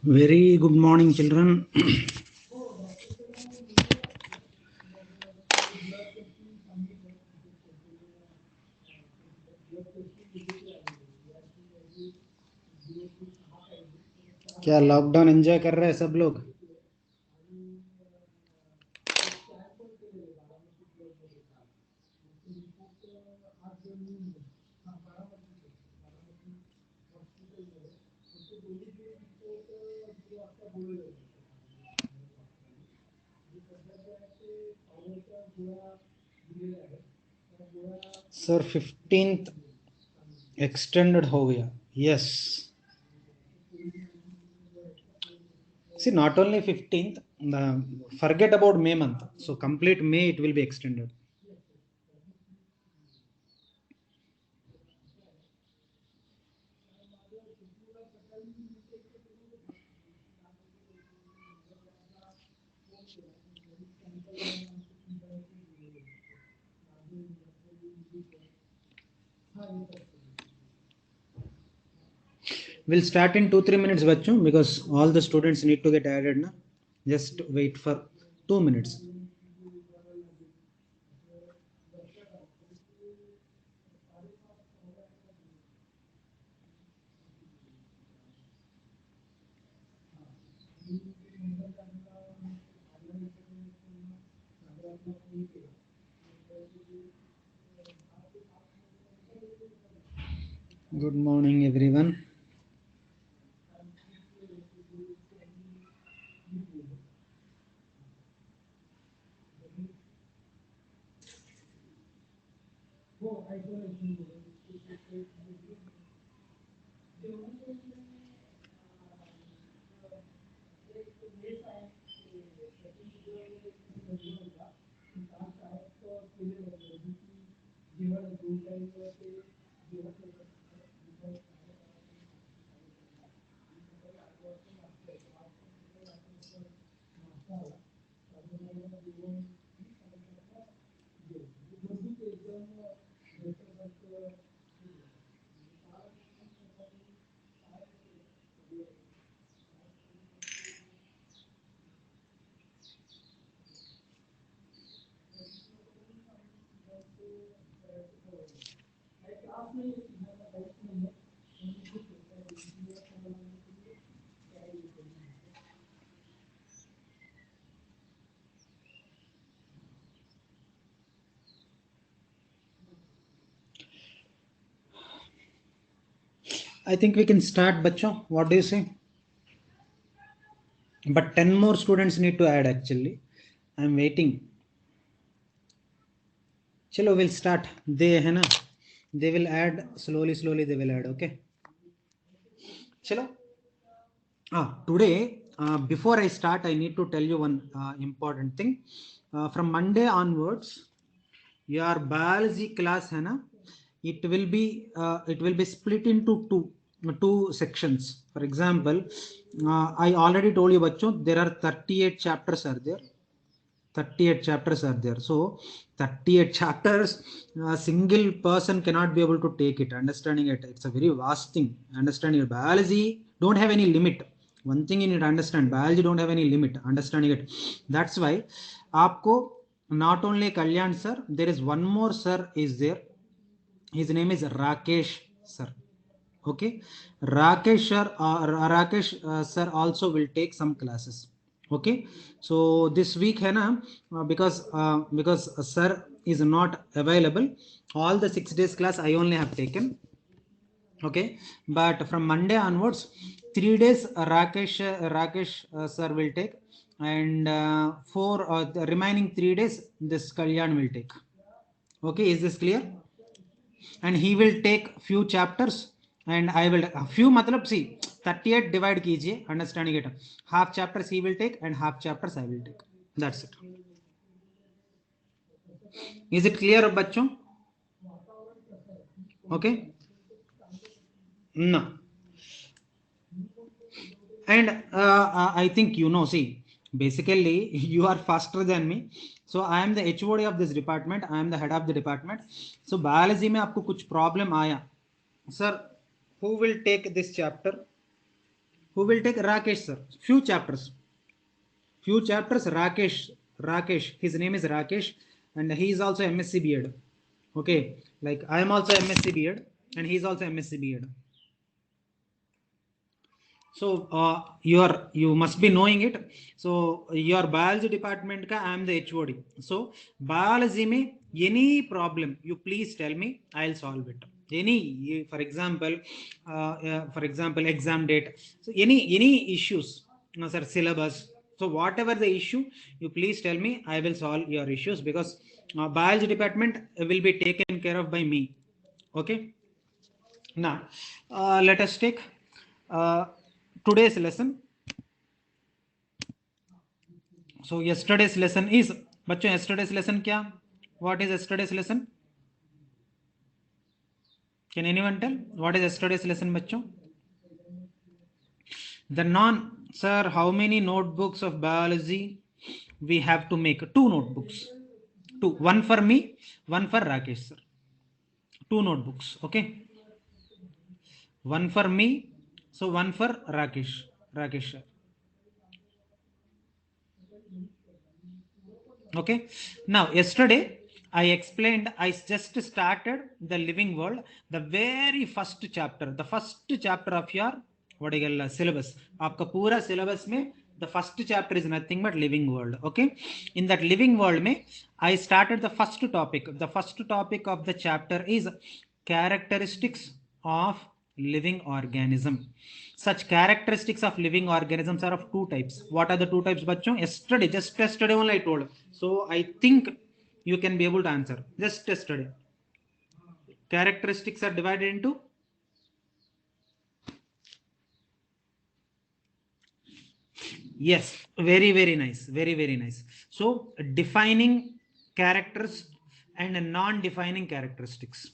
Very good morning, children. क्या lockdown enjoy कर रहे हैं सब लोग? सर 15th एक्सटेंडेड हो गया. Yes. See, not only 15th, forget about May month. So complete May it will be extended. We'll start in 2-3 minutes, bachcho, because all the students need to get added na. Just wait for 2 minutes. Good morning, everyone. I think we can start, bachcho. What do you say? But 10 more students need to add actually. I'm waiting. Chalo, we'll start. They will add slowly. They will add. Okay. Chalo. Today, before I start, I need to tell you one important thing. From Monday onwards, your biology class it will be split into two sections. For example, I already told you, bachcho, there are 38 chapters are there. 38 chapters are there. So 38 chapters, a single person cannot be able to take it. Understanding it, it's a very vast thing. Understanding it, biology don't have any limit. One thing you need to understand, biology don't have any limit. Understanding it, that's why aapko not only Kalyan sir, there is one more sir is there. His name is Rakesh sir. Okay, Rakesh sir also will take some classes. Okay, so this week hai na, because sir is not available, all the 6 days class I only have taken. Okay, but from Monday onwards, 3 days Rakesh sir will take, and for the remaining 3 days this Kalyan will take. Okay, is this clear? And he will take few chapters, and I will few matlab, see, 38 divide kijiye, understanding it, half chapters he will take and half chapters I will take. That's it. Is it clear, bachcho? Okay. No. And I think see, basically you are faster than me, so I am the HOD of this department, I am the head of the department. So biology में आपको कुछ problem आया, Sir, who will take this chapter? Who will take? Rakesh, sir. Few chapters. Rakesh. His name is Rakesh, and he is also MSc B.Ed. Okay, like I am also MSc B.Ed, and he is also MSc B.Ed. So you must be knowing it. So your biology department ka I am the HOD. So biology में any problem you please tell me, I'll solve it. Any for example exam date. So any issues, no, sir, syllabus. So whatever the issue, you please tell me, I will solve your issues, because biology department will be taken care of by me. Okay. Now let us take today's lesson. So yesterday's lesson is, बच्चों yesterday's lesson क्या? What is yesterday's lesson? Can anyone tell what is yesterday's lesson, बच्चों? The non, sir, how many notebooks of biology we have to make? 2 notebooks. 2. One for me, one for Rakesh, sir. 2 notebooks. Okay. One for me, so one for Rakesh. Rakesh, sir. Okay. Now yesterday I explained, I just started the living world, the very first chapter of your what do you call syllabus. आपका पूरा syllabus में the first chapter is nothing but living world. Okay. In that living world में I started the first topic. The first topic of the chapter is characteristics of living organism. Such characteristics of living organisms are of 2 types. What are the 2 types, bachcho? Just yesterday only I told. So I think you can be able to answer. Just yesterday. Characteristics are divided into, yes, very nice. Very nice. So defining characters and non-defining characteristics.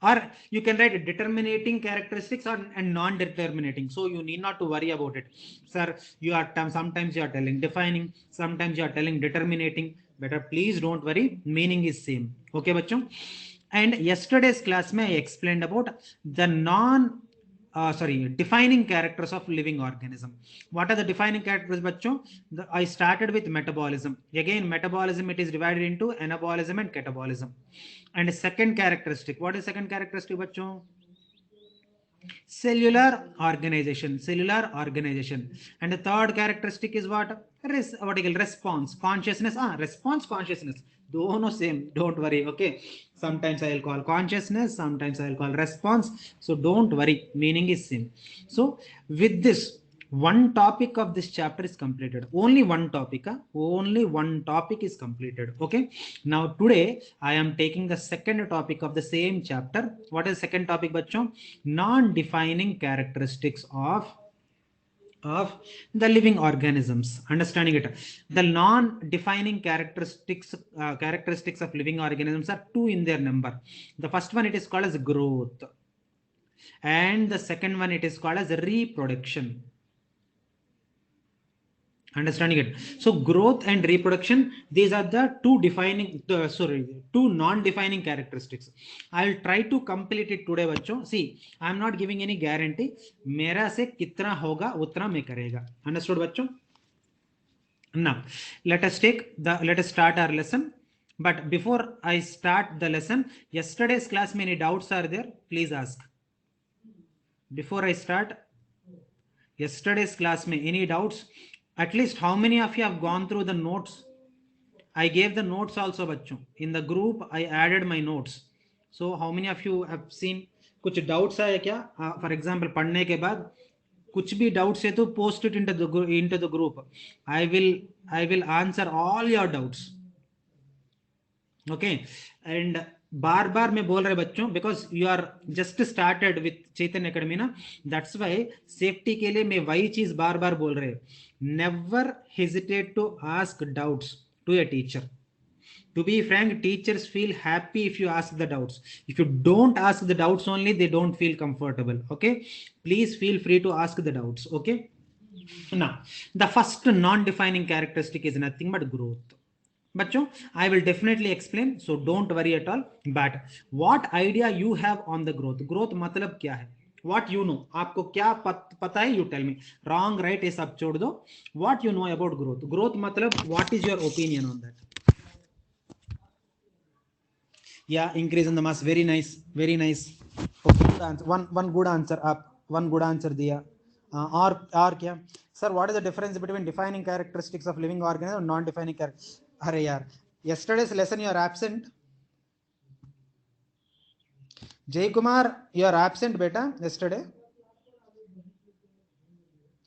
Or you can write determining characteristics and non-determining. So you need not to worry about it. Sir, you are sometimes you are telling defining, sometimes you are telling determining. Better please don't worry. Meaning is same. Okay, bachcho. And yesterday's class I explained about the defining characters of living organism. What are the defining characters, bachcho? I started with metabolism. Again, metabolism, it is divided into anabolism and catabolism. And a second characteristic, what is second characteristic, bachcho? Cellular organization. And the third characteristic is what? Response consciousness. Response consciousness, dono same, don't worry. Okay, sometimes I'll call consciousness, sometimes I'll call response, so don't worry, meaning is same. So with this, one topic of this chapter is completed. Only one topic is completed. Okay, now today I am taking the second topic of the same chapter. What is second topic, bachcho? Non-defining characteristics of the living organisms. Understanding it, the non-defining characteristics of living organisms are 2 in their number. The first one, it is called as growth, and the second one, it is called as reproduction. Understanding it? So growth and reproduction, these are the two non-defining characteristics. I'll try to complete it today, bachcho. See, I'm not giving any guarantee. Mera se kitna hoga utna mein karega. Understood, bachcho? Now let us start our lesson. But before I start the lesson, yesterday's class, many doubts are there, please ask. Before I start yesterday's class, any doubts? At least how many of you have gone through the notes? I gave the notes also, bachcho. In the group, I added my notes. So how many of you have seen? कुछ doubts आया क्या? For example, पढ़ने के बाद कुछ भी doubts है तो post it into the group. I will answer all your doubts. Okay, and बार मैं बोल रहे बच्चों, because you are just started with Chaitanya academy ना, that's why safety के लिए मैं वही चीज बार बोल रहे. Never hesitate to ask doubts to a teacher. To be frank, teachers feel happy if you ask the doubts. If you don't ask the doubts only, they don't feel comfortable. Okay, please feel free to ask the doubts. Okay, now the first non-defining characteristic is nothing but growth. बच्चों I will definitely explain, so don't worry at all. But what idea you have on the growth? Growth मतलब क्या है? What you know? आपको क्या पता है? You tell me. Wrong, right ये सब छोड़ दो. What you know about growth? Growth मतलब what is your opinion on that? Yeah, increase in the mass. Very nice, very nice. Okay, good answer. One good answer up. One good answer दिया. और क्या? Sir, what is the difference between defining characteristics of living organism and non-defining characteristics? अरे यार, yesterday's lesson you are absent. Jay Kumar, you are absent, beta, yesterday.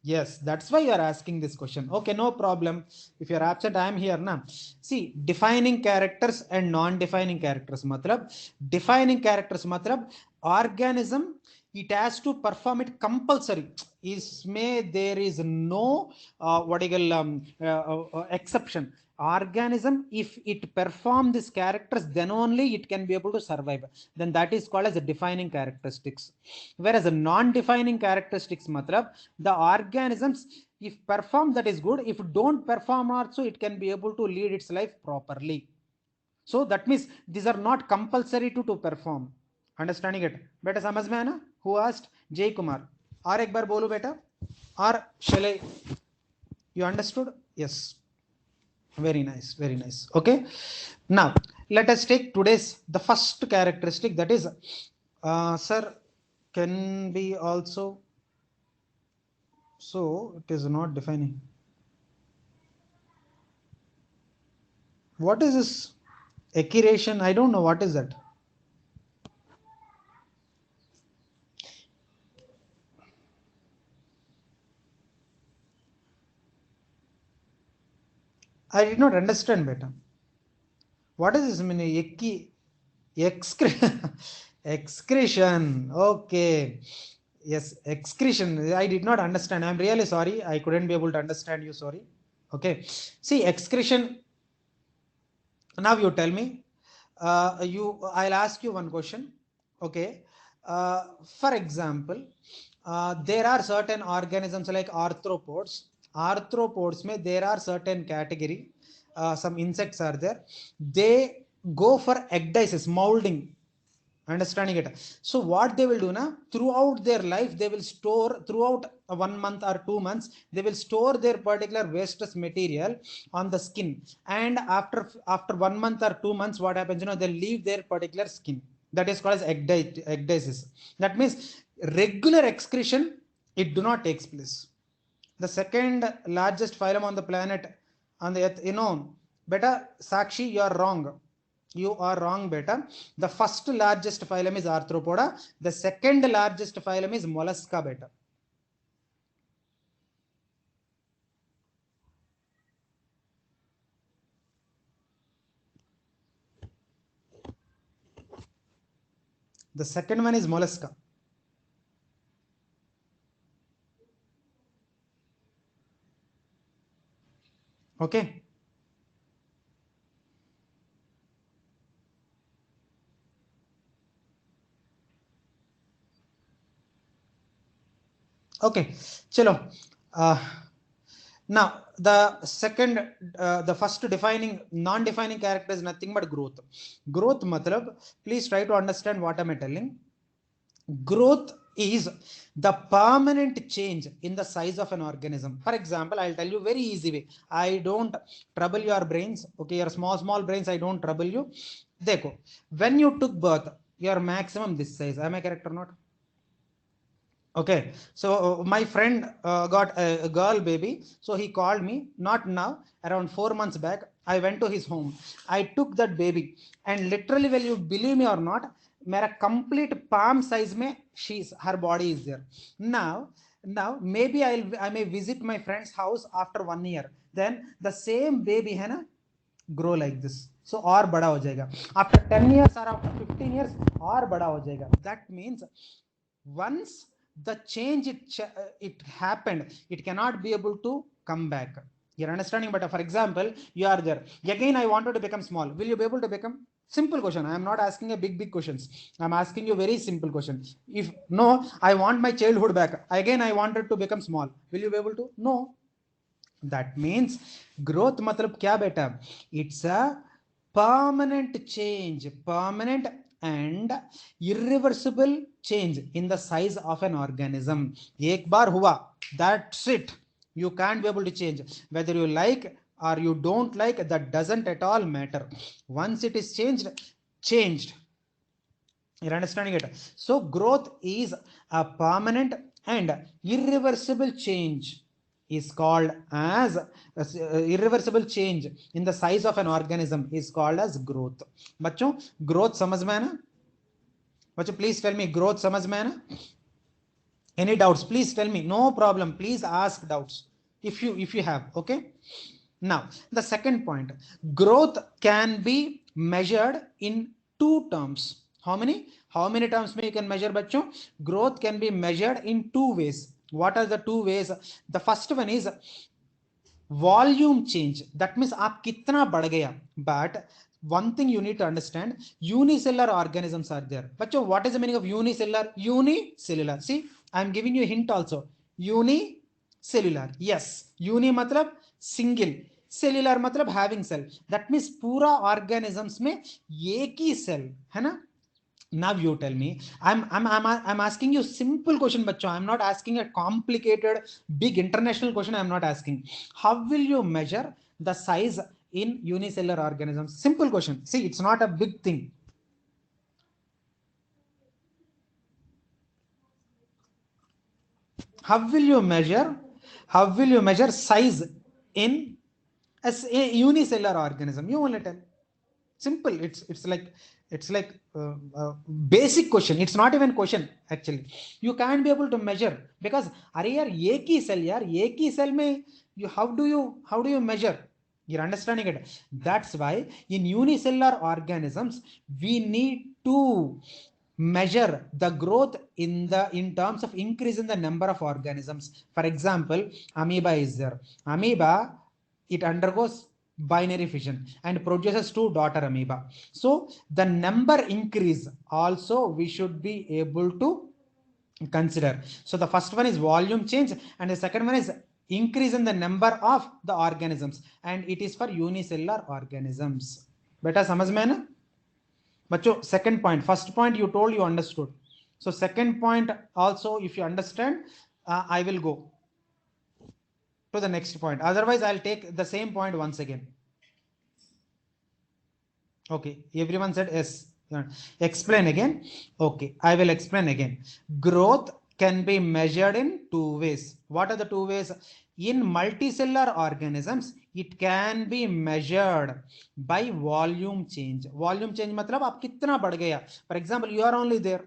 Yes, that's why you are asking this question. Okay, no problem. If you are absent, I am here now. See, defining characters and non-defining characters. Matlab, defining characters, matlab, organism, it has to perform it compulsory. There is no exception. Organism, if it perform these characters, then only it can be able to survive. Then that is called as a defining characteristics. Whereas a non-defining characteristics, matlab, the organisms, if perform, that is good. If don't perform also, it can be able to lead its life properly. So that means these are not compulsory to perform. Understanding it? Beta समझ में है ना? Who asked? Jay Kumar. और एक बार बोलो बेटा. Or shall I? You understood? Yes. Very nice, very nice. Okay. Now let us take today's the first characteristic, that is, sir, can be also. So it is not defining. What is this? Accuration? I don't know what is that. I did not understand better. What is this meaning? Excretion. Okay. Yes, excretion. I did not understand. I'm really sorry. I couldn't be able to understand you. Sorry. Okay. See, excretion. Now you tell me. I'll ask you one question. Okay. For example, there are certain organisms like arthropods. Arthropods, there are certain category. Some insects are there. They go for ecdysis, molding. Understanding it? So what they will do now, throughout their life, they will store, throughout 1 month or 2 months, they will store their particular wasteless material on the skin. And after 1 month or 2 months, what happens? They leave their particular skin. That is called as ecdysis. That means regular excretion, it do not takes place. The second largest phylum on the planet, on the earth, beta Sakshi, you are wrong. You are wrong, beta. The first largest phylum is Arthropoda. The second largest phylum is Mollusca, beta. The second one is Mollusca. Okay. Okay. Chalo. Now, the first defining, non-defining character is nothing but growth. Growth matlab, please try to understand what am I telling. Growth is the permanent change in the size of an organism. For example, I'll tell you very easy way. I don't trouble your brains. Okay, your small brains, I don't trouble you. Dekho, when you took birth, your maximum this size. Am I correct or not? Okay, so my friend got a girl baby, so he called me, not now, around 4 months back. I went to his home. I took that baby, and literally, will you believe me or not, मेरा complete palm size में her body is there. Now maybe I may visit my friend's house after 1 year. Then the same baby है ना, grow like this. So और बड़ा हो जाएगा. After 10 years or after 15 years और बड़ा हो जाएगा. That means once the change it happened, it cannot be able to come back. You're understanding? But for example, you are there again, I wanted to become small. Will you be able to become? Simple question. I am not asking a big questions. I'm asking you very simple question. If no, I want my childhood back again, I wanted to become small. Will you be able to? No. That means growth मतलब क्या बेटा? It's a permanent change, permanent and irreversible change in the size of an organism. एक बार हुआ, that's it. You can't be able to change. Whether you like or you don't like, that doesn't at all matter. Once it is changed. You're understanding it? So growth is a permanent and irreversible change, is called as irreversible change in the size of an organism is called as growth. बच्चों growth समझ में है ना? बच्चों please tell me growth समझ में है ना? Any doubts? Please tell me. No problem. Please ask doubts if you have. Okay. Now the second point, growth can be measured in two terms. How many terms may you can measure बच्चों? Growth can be measured in two ways. What are the two ways? The first one is volume change. That means आप कितना बढ़ गया. But one thing you need to understand, unicellular organisms are there. बच्चों what is the meaning of unicellular? Unicellular. See, I am giving you a hint also. Unicellular. Yes. Uni मतलब single. Cellular मतलब having cell. That means पूरा organisms में एक ही cell है ना? Now you tell me. I'm asking you simple question, bachcho. I'm not asking a complicated, big international question. I'm not asking. How will you measure the size in unicellular organisms? Simple question. See, it's not a big thing. How will you measure? How will you measure size in a unicellular organism? You only tell. Simple. It's like basic question. It's not even question actually. You can't be able to measure because अरे यार एक ही cell यार एक ही cell में you how do you measure? You're understanding it. That's why in unicellular organisms we need to measure the growth in terms of increase in the number of organisms. For example, amoeba is there. Amoeba, it undergoes binary fission and produces two daughter amoeba. So the number increase also we should be able to consider. So the first one is volume change and the second one is increase in the number of the organisms, and it is for unicellular organisms. Beta samajh mein na? Bacho, second point. First point you told you understood. So second point also if you understand, I will go to the next point. Otherwise, I'll take the same point once again. Okay, everyone said yes. Explain again. Okay, I will explain again. Growth can be measured in two ways. What are the two ways? In multicellular organisms, it can be measured by volume change. Volume change मतलब आप कितना बढ़ गया. For example, you are only there.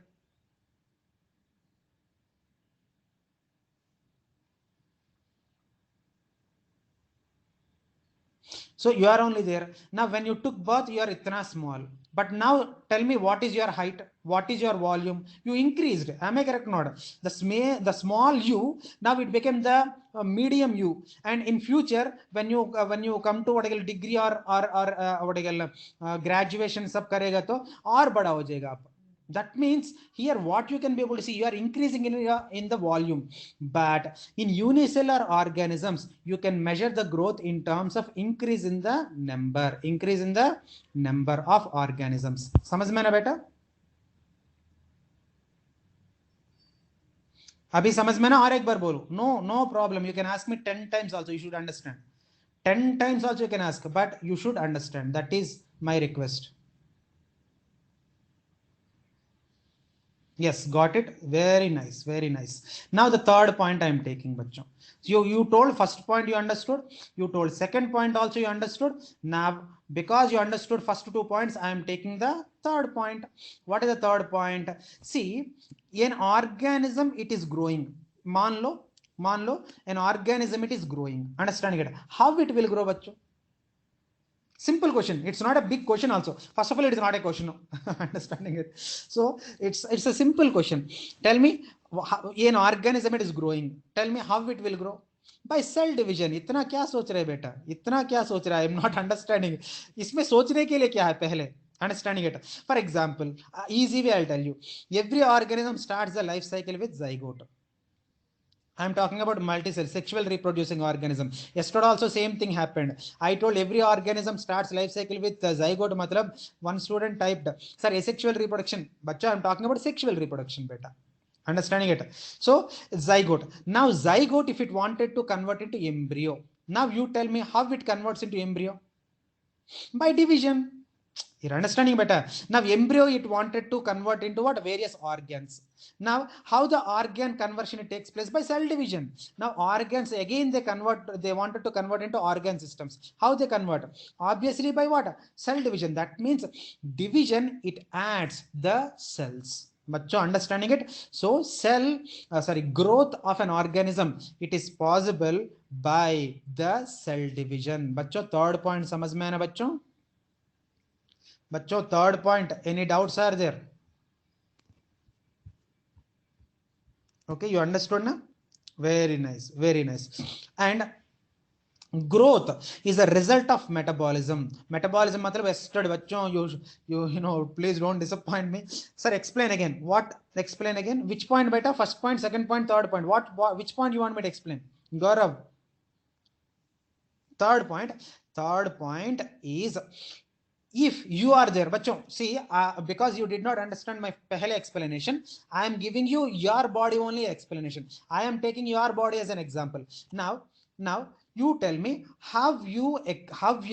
So you are only there. Now when you took birth, you are itna small. But now tell me what is your height? What is your volume? You increased. Am I correct or not? The small u, now it became the medium u. And in future, when you come to what degree or what graduation sab karega to और बड़ा हो जाएगा आप. That means here what you can be able to see, you are increasing in the volume, but in unicellular organisms you can measure the growth in terms of increase in the number of organisms. समझ में ना बेटा? अभी समझ में ना? और एक बार बोलो. No problem. You can ask me 10 times also. You should understand. 10 times also you can ask, but you should understand. That is my request. Yes, got it. Very nice, very nice. Now the third point I am taking, bachcho. So you told first point you understood. You told second point also you understood. Now because you understood first 2 points, I am taking the third point. What is the third point? See, an organism it is growing. मान लो an organism it is growing. Understanding it? How it will grow, bachcho? Simple question. It's not a big question also. First of all, it is not a question. Understanding it. So it's a simple question. Tell me, how, an organism it is growing. Tell me how it will grow. By cell division. इतना क्या सोच रहे बेटा? इतना क्या सोच रहा है? I'm not understanding. इसमें सोचने के लिए क्या है पहले? Understanding it. For example, easy way I'll tell you. Every organism starts the life cycle with zygote. I'm talking about multicell, sexual reproducing organism. Yesterday also same thing happened. I told every organism starts life cycle with zygote. Matlab one student typed, sir, asexual reproduction. Bacha, I'm talking about sexual reproduction, beta. Understanding it? So zygote. Now zygote, if it wanted to convert into embryo, now you tell me how it converts into embryo. By division. You're understanding better. Now embryo, it wanted to convert into what? Various organs. Now how the organ conversion it takes place? By cell division. Now organs again they wanted to convert into organ systems. How they convert? Obviously by what? Cell division. That means division, it adds the cells. But you understanding it? So growth of an organism, it is possible by the cell division. Bachcho, third point समझ में है ना बच्चों? बच्चों, third point, any doubts are there? Okay, you understood now? Very nice, very nice. And growth is a result of metabolism. Metabolism matlab yesterday bachchon, you know, please don't disappoint me. Sir, explain again. What? Explain again. Which point beta? First point, second point, third point. Which point you want me to explain? Gaurav. Third point is, if you are there, bachcho, see, because you did not understand my pehle explanation, I am giving you your body only explanation. I am taking your body as an example. Now you tell me how you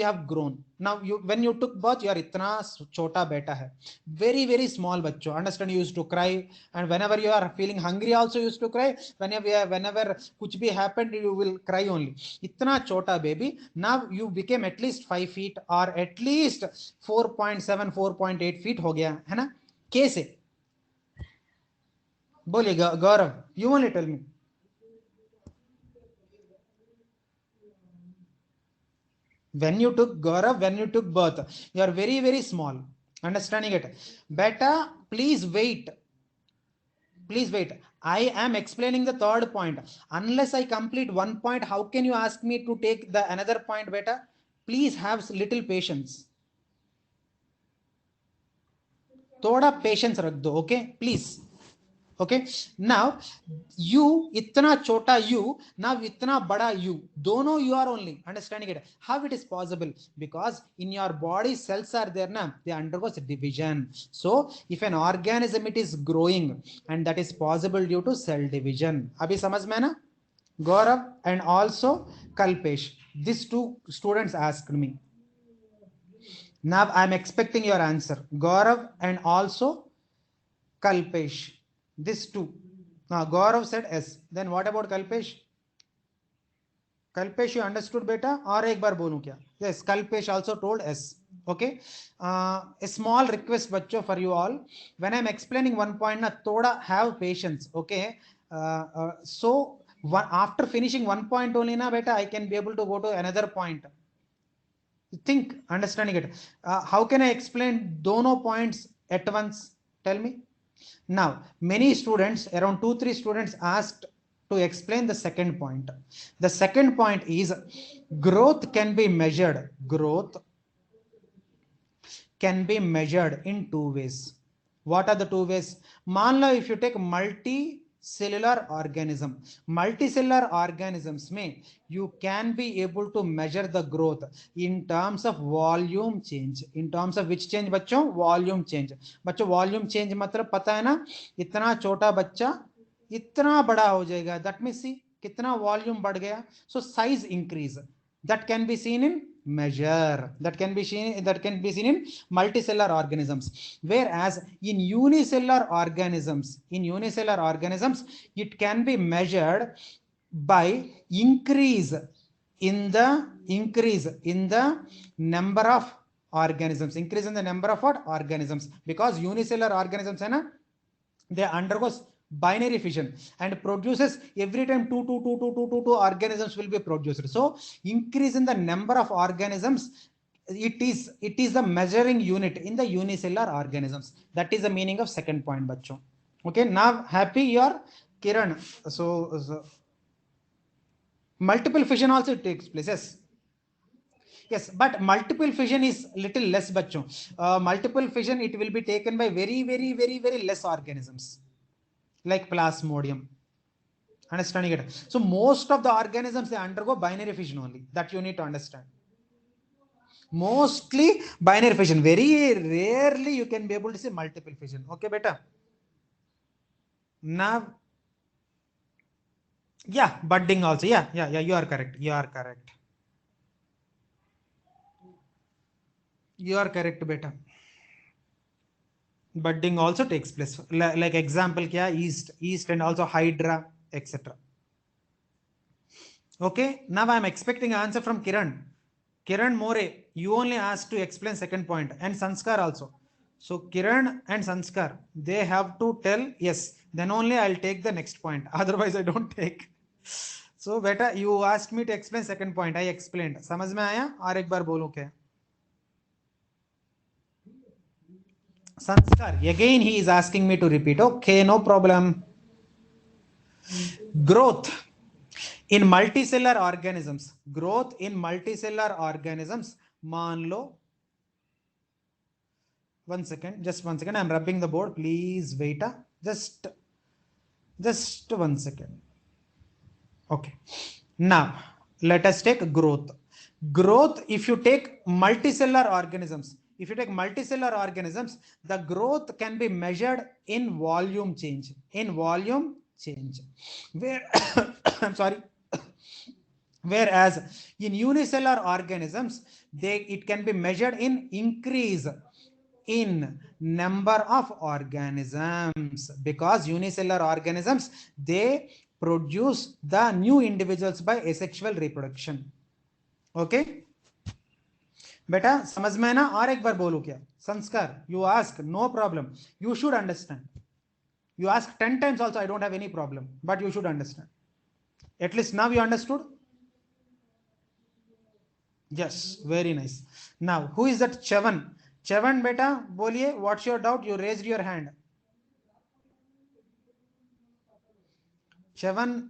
have grown. Now when you took birth, you are itna chota beta hai, very small bachcho. Understand? You used to cry, and whenever you are feeling hungry also used to cry. Whenever kuch bhi happened, you will cry only. Itna chota baby. Now you became at least 5 feet or at least 4.7 4.8 feet हो गया है ना? कैसे? बोलिए गौरव, you only tell me. When you took birth, you are very small. Understanding it? Beta, please wait. I am explaining the third point. Unless I complete one point, how can you ask me to take the another point, beta? Please have little patience. थोड़ा patience रख दो. Okay, please. Okay, now you itna chota you, now itna bada you, dono you are only. Understanding it? How it is possible? Because in your body cells are there na, they undergoes division. So if an organism it is growing, and that is possible due to cell division. Abhi samajh mein na? Gaurav and also Kalpesh, these two students asked me. Now I am expecting your answer. Gaurav and also Kalpesh. This two. Now Gaurav said S. Then what about Kalpesh? Kalpesh, you understood beta? Or ek bar bolu kya? Yes, Kalpesh also told S. Okay. A small request bachcho for you all. When I am explaining one point, na thoda have patience. Okay. So after finishing one point only na beta, I can be able to go to another point. Think, understanding it. How can I explain dono points at once? Tell me. Now, many students, around 2-3 students asked to explain the second point. The second point is growth can be measured. Growth can be measured in 2 ways. What are the 2 ways? Manla, if you take multicellular organisms में you can be able to measure the growth in terms of volume change. In terms of which change बच्चों? Volume change. बच्चों volume change मतलब पता है ना, इतना छोटा बच्चा इतना बड़ा हो जाएगा. That means see कितना volume बढ़ गया. So size increase. That can be seen in measure. That can be seen in multicellular organisms. Whereas in unicellular organisms, it can be measured by increase in the number of organisms. Increase in the number of what? Organisms. Because unicellular organisms hai na, they undergoes binary fission and produces every time two organisms will be produced. So increase in the number of organisms, it is the measuring unit in the unicellular organisms. That is the meaning of second point, bachcho. Okay, now happy you are, Kiran. So multiple fission also takes place. Yes, but multiple fission is little less, bachcho. Multiple fission, it will be taken by very less organisms, like Plasmodium. Understanding it? So most of the organisms, they undergo binary fission only. That you need to understand. Mostly binary fission. Very rarely you can be able to say multiple fission. Okay, beta. Now, yeah, budding also. Yeah. You are correct. You are correct. You are correct, beta. Budding also takes place. Like example, kya yeast and also hydra, etc. Okay. Now I am expecting an answer from Kiran. Kiran More, you only asked to explain second point, and Sanskar also. So Kiran and Sanskar, they have to tell yes. Then only I'll take the next point. Otherwise, I don't take. So beta, you asked me to explain second point. I explained. समझ में आया? और एक बार बोलूं क्या? Sanskar, again he is asking me to repeat. Okay, no problem. Growth in multicellular organisms. Growth in multicellular organisms. मान लो, one second, just 1 second. I'm rubbing the board. Please wait. Just 1 second. Okay. Now let us take growth. Growth, if you take multicellular organisms, the growth can be measured in volume change. Where I'm sorry. Whereas in unicellular organisms, it can be measured in increase in number of organisms, because unicellular organisms, they produce the new individuals by asexual reproduction. Okay, बेटा समझ में ना? और एक बार बोलूं क्या? संस्कार, you ask, no problem. You should understand. You ask 10 times also, I don't have any problem, but you should understand. At least now you understood. Yes, very nice. Now, who is that? Chavan. Chavan, beta, बोलिए, what's your doubt? You raised your hand. Chavan,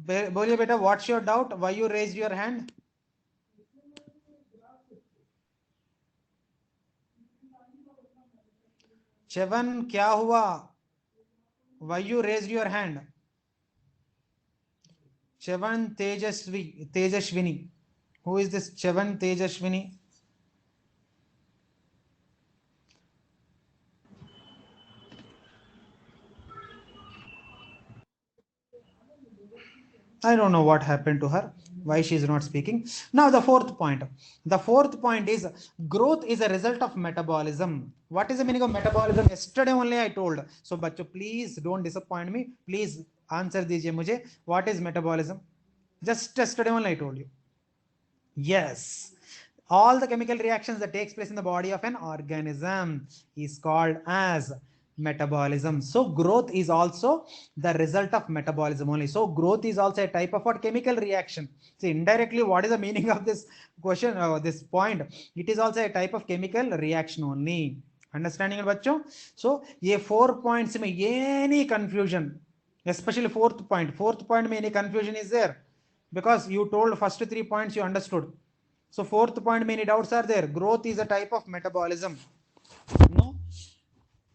बोलिए beta, what's your doubt? Why you raised your hand? Chavan, क्या हुआ? Why you raised your hand? Chavan Tejashwini. Who is this Chavan Tejashwini? I don't know what happened to her, why she is not speaking. Now the fourth point. The fourth point is growth is a result of metabolism. What is the meaning of metabolism? Yesterday only I told. So bachcho, please don't disappoint me. Please answer dijiye mujhe. What is metabolism? Just yesterday only I told you. Yes. All the chemical reactions that takes place in the body of an organism is called as metabolism. So growth is also the result of metabolism only. So growth is also a type of what? Chemical reaction. See, indirectly, what is the meaning of this question, this point? It is also a type of chemical reaction only. Understanding it, bachcho? So ye 4 points mein any confusion, especially fourth point mein any confusion is there, because you told first 3 points you understood. So fourth point, many doubts are there. Growth is a type of metabolism. No?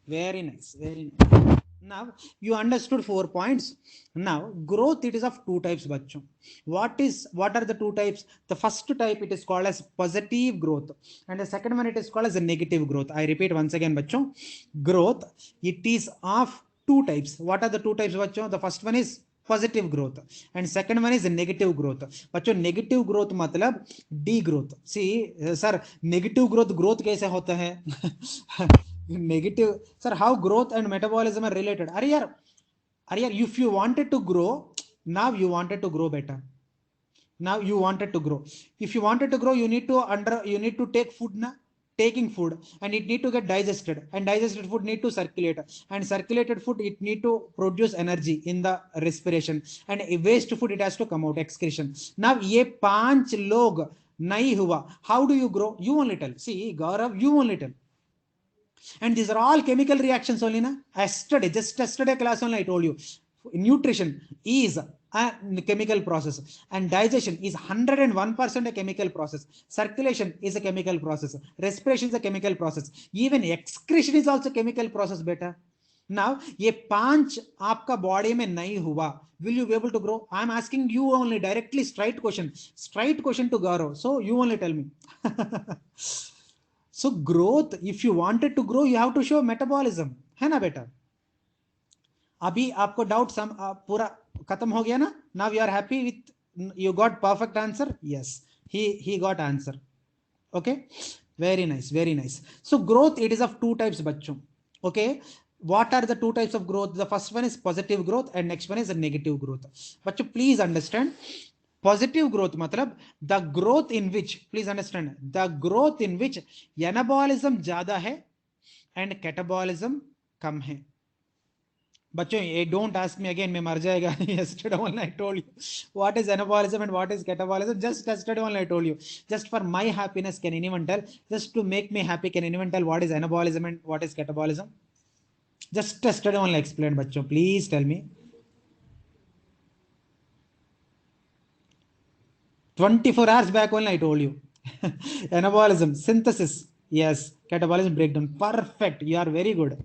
Very nice. Very nice. Now you understood 4 points. Now growth, it is of 2 types, bachcho. What are the 2 types? The first type, it is called as positive growth, and the second one, it is called as a negative growth. I repeat once again, bachcho. Growth, it is of 2 types. What are the 2 types, bachcho? The first one is positive growth and second one is negative growth. बच्चों negative growth मतलब degrowth. See sir, negative growth कैसे होता है? Negative sir, how growth and metabolism are related? अरे यार if you wanted to grow, now you wanted to grow better. Now you wanted to grow. If you wanted to grow, you need to take food na. Taking food, and it need to get digested, and digested food need to circulate, and circulated food, it need to produce energy in the respiration, and waste food, it has to come out, excretion. Now ye 5 log nahi hua, how do you grow? You only tell. See Gaurav, you only tell. And these are all chemical reactions only na. Just yesterday class only I told you, nutrition is a chemical process, and digestion is 101% a chemical process. Circulation is a chemical process. Respiration is a chemical process. Even excretion is also a chemical process, beta. Now ये 5 आपका body में नहीं हुआ, will you be able to grow? I am asking you only directly straight question to Gaurav, so you only tell me. So growth, if you wanted to grow, you have to show metabolism, है ना बेटा? अभी आपको doubt पूरा खत्म हो गया ना? Now you are happy with, you got perfect answer? Yes, he got answer. Okay, very nice, very nice. So growth, it is of two types बच्चों. Okay, what are the two types of growth? The first one is positive growth and next one is a negative growth. बच्चों please understand, positive growth मतलब the growth in which, please understand, the growth in which anabolism ज्यादा है and catabolism कम है. बच्चों ये don't ask me again, मैं मर जाएगा. yesterday only I told you what is anabolism and what is catabolism. Just yesterday only I told you. Just for my happiness, can anyone tell? Just to make me happy, can anyone tell what is anabolism and what is catabolism? Just yesterday only explained बच्चों, please tell me. 24 hours back only I told you. Anabolism, synthesis. Yes, catabolism, breakdown. Perfect, you are very good.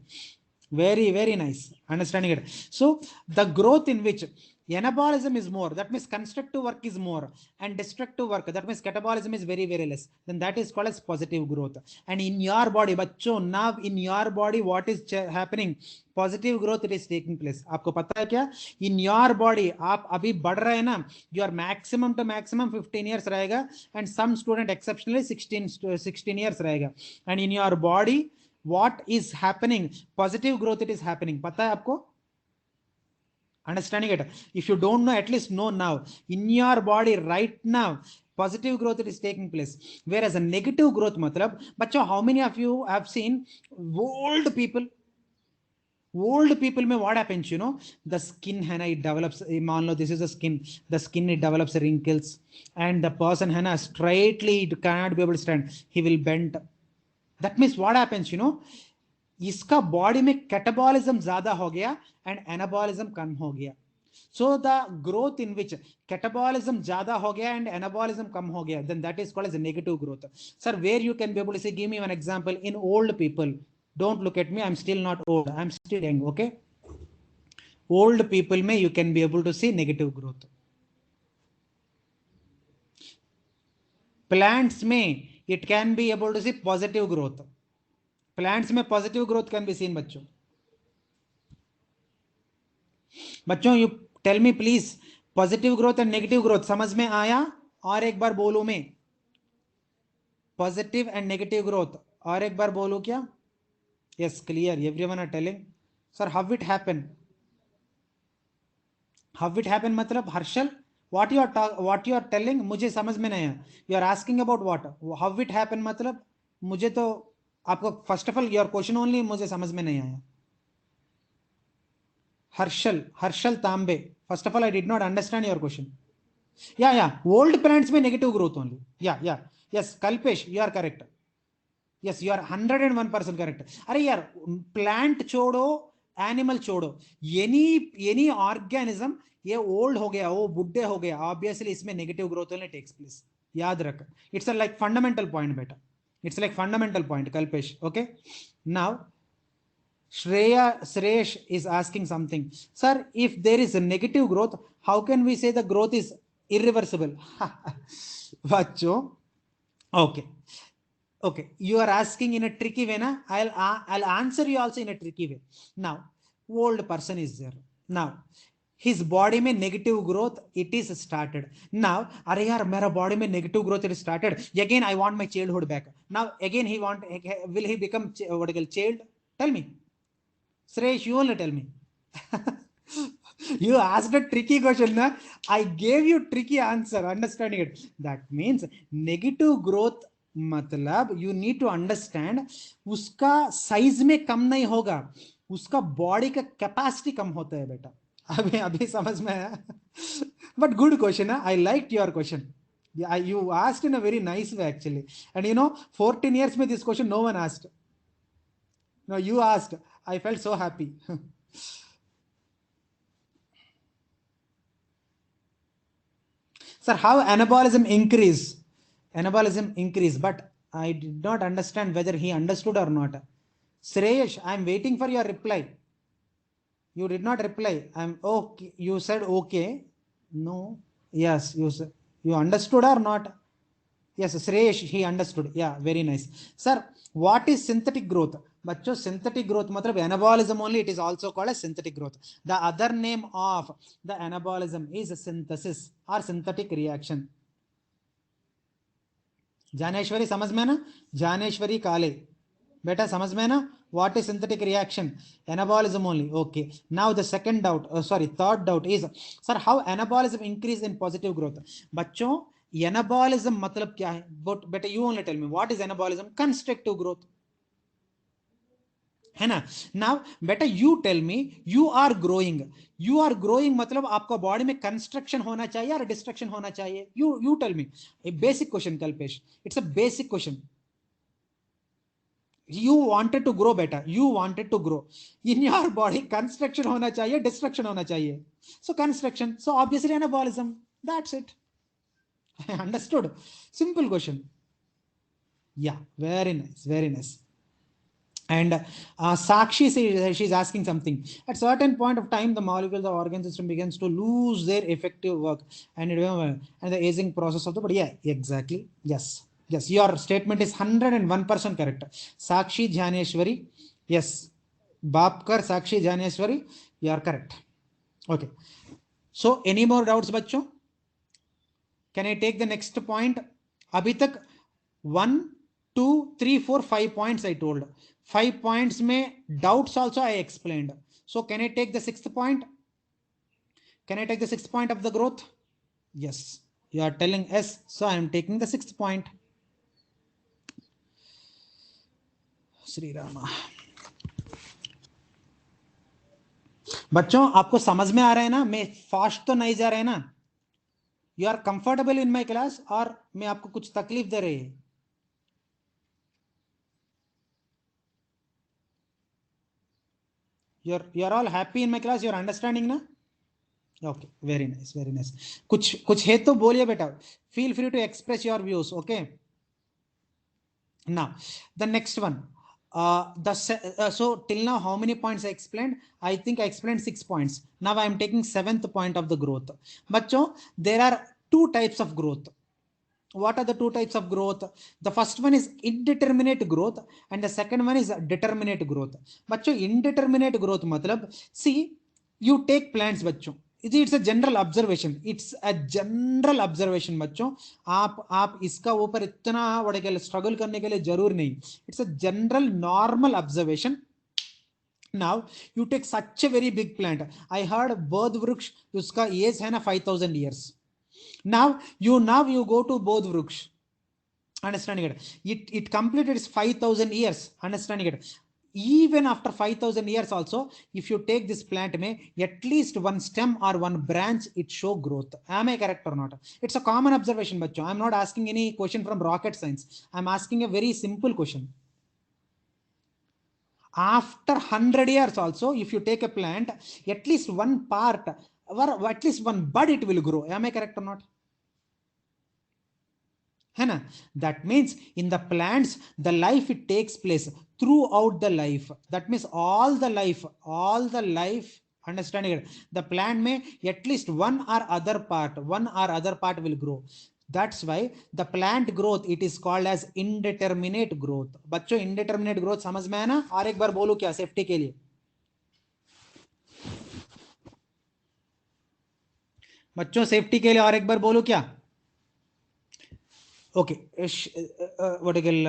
Very, very nice understanding it. So the growth in which anabolism is more, that means constructive work is more, and destructive work, that means catabolism is very, very less, then that is called as positive growth. And in your body बच्चों, now in your body what is happening? Positive growth it is taking place. आपको पता है क्या? In your body आप अभी बढ़ रहे हैं ना, your maximum to maximum 15 years रहेगा, and some student exceptionally 16 years रहेगा. And in your body what is happening? Positive growth it is happening. पता है आपको? Understanding it? If you don't know, at least know now. In your body right now positive growth it is taking place, whereas a negative growth मतलब बच्चों, how many of you have seen old people? Old people में what happens, you know, the skin है ना, it develops, मान लो this is the skin it develops wrinkles, and the person है ना straightly it can not be able to stand, he will bend. That means what happens, you know, इसका body में catabolism ज्यादा हो गया and anabolism कम हो गया. So the growth in which catabolism ज्यादा हो गया and anabolism कम हो गया, then that is called as a negative growth. Sir, where you can be able to say, give me one example in old people. Don't look at me, I'm still not old, I'm still young. Okay, old people में you can be able to see negative growth. Plants में it can be able to see positive growth. Plants में positive growth can be seen. बच्चों you tell me please, positive growth and negative growth समझ में आया? और एक बार बोलूं मैं, पॉजिटिव एंड नेगेटिव ग्रोथ, और एक बार बोलूं क्या? Yes, clear, everyone are telling. Sir how it happen? How it happen मतलब Harshal, what you are telling मुझे समझ में नहीं आया. You are asking about what? How it happen मतलब मुझे तो आपको first of all your question only मुझे समझ में नहीं आया. Harshal Tambe, first of all I did not understand your question. या ओल्ड प्लांट्स में नेगेटिव ग्रोथ ओनली. या yes Kalpesh, you are correct. Yes, you are 101% correct. अरे यार, प्लांट छोड़ो, एनिमल छोड़ो, एनी ऑर्गेनिज्म ये ओल्ड हो गया, वो बुढ़े हो गया, ऑब्वियसली इसमें negative growth only takes place. याद रख, इट्स लाइक फंडामेंटल पॉइंट बेटा, it's like fundamental point Kalpesh. Okay, now Shreyash is asking something. Sir, if there is a negative growth, how can we say the growth is irreversible? Bachcho, okay, you are asking in a tricky way na. I'll answer you also in a tricky way. Now old person is there, now his body में negative growth it is started. Now अरे यार मेरा body में negative growth it is started, again I want my childhood back. Now again will he become what you call child? Tell me Suresh, you only tell me. You asked a tricky question na? I gave you tricky answer, understanding it. That means negative growth मतलब you need to understand उसका size में कम नहीं होगा, उसका body का capacity कम होता है बेटा. अभी समझ में आया? बट गुड क्वेश्चन है, I like your question. You asked in a very nice way actually, and you know 14 years में this question no one asked. No, you asked. I felt so happy. Sir, how anabolism increase? Anabolism increase, but I did not understand whether he understood or not. Shreyash, I am waiting for your reply. You did not reply. I'm okay. You said okay. No. Yes, you said. You understood or not? Yes, Sresh, he understood. Yeah, very nice. Sir, what is synthetic growth? बच्चों synthetic growth मतलब anabolism only. It is also called as synthetic growth. The other name of the anabolism is synthesis or synthetic reaction. Dnyaneshwari समझ में ना? जानेश्वरी काले बेटा समझ में ना? What is synthetic reaction? Anabolism only. Okay. Now the second doubt, third doubt is, sir, how anabolism increase in positive growth? बच्चों anabolism मतलब क्या है? But better you only tell me what is anabolism? Constructive growth. है ना? Now बेटा you tell me, you are growing मतलब आपका body में कंस्ट्रक्शन होना चाहिए और डिस्ट्रक्शन होना चाहिए? You tell me. A basic question, Kalpesh. It's a basic question. You wanted to grow better. You wanted to grow. In your body, construction hona chahiye, destruction hona chahiye. So construction. So obviously anabolism. That's it. Understood? Simple question. Yeah, very nice, very nice. And Sakshi says she's asking something. At certain point of time, the molecules of organ system begins to lose their effective work, and the aging process of the body. Yeah, exactly. Yes. Yes, your statement is 101% correct. Sakshi Jhaneshwari. Yes. Bapkar Sakshi Jhaneshwari. You are correct. Okay. So, any more doubts, bachcho? Can I take the next point? Abhi tak 1, 2, 3, 4, 5 points I told. 5 points mein doubts also I explained. So, can I take the sixth point? Can I take the sixth point of the growth? Yes. You are telling yes. So, I am taking the sixth point. Shri Rama बच्चों आपको समझ में आ रहा है ना? मैं fast तो नहीं जा रहा है ना? You are comfortable in my class और मैं आपको कुछ तकलीफ दे रही है? you're all happy in my class? You're understanding ना? Okay, very nice, very nice. कुछ है तो बोलिए बेटा. Feel free to express your views. Okay. Now the next one. So till now how many points I explained? I think I explained 6 points. Now I am taking 7th point of the growth. बच्चों there are two types of growth. What are the two types of growth? The first one is indeterminate growth and the second one is determinate growth. बच्चों indeterminate growth मतलब see you take plants बच्चों. It's a general observation. It's a general observation बच्चों. आप इसका ऊपर इतना बड़े struggle करने के लिए जरूर नहीं. It's a general normal observation. Now you take such a very big plant. I heard Bodh Vruksh उसका एज है ना 5000 years. Now you go to Bodh Vruksh. Understanding it? It completed its 5000 years. Understanding it? Even after 5000 years also, if you take this plant may at least one stem or one branch, it show growth. Am I correct or not? It's a common observation, bachcho. I'm not asking any question from rocket science. I'm asking a very simple question. After 100 years also, if you take a plant, at least one part or at least one bud it will grow. Am I correct or not? है ना? That means in the plants the life it takes place throughout the life. That means all the life understanding it. The plant may at least one or other part will grow. That's why the plant growth it is called as indeterminate growth. बच्चों indeterminate growth समझ में है ना? और एक बार बोलो क्या safety के लिए? बच्चों सेफ्टी के लिए और एक बार बोलो क्या? Okay, what do you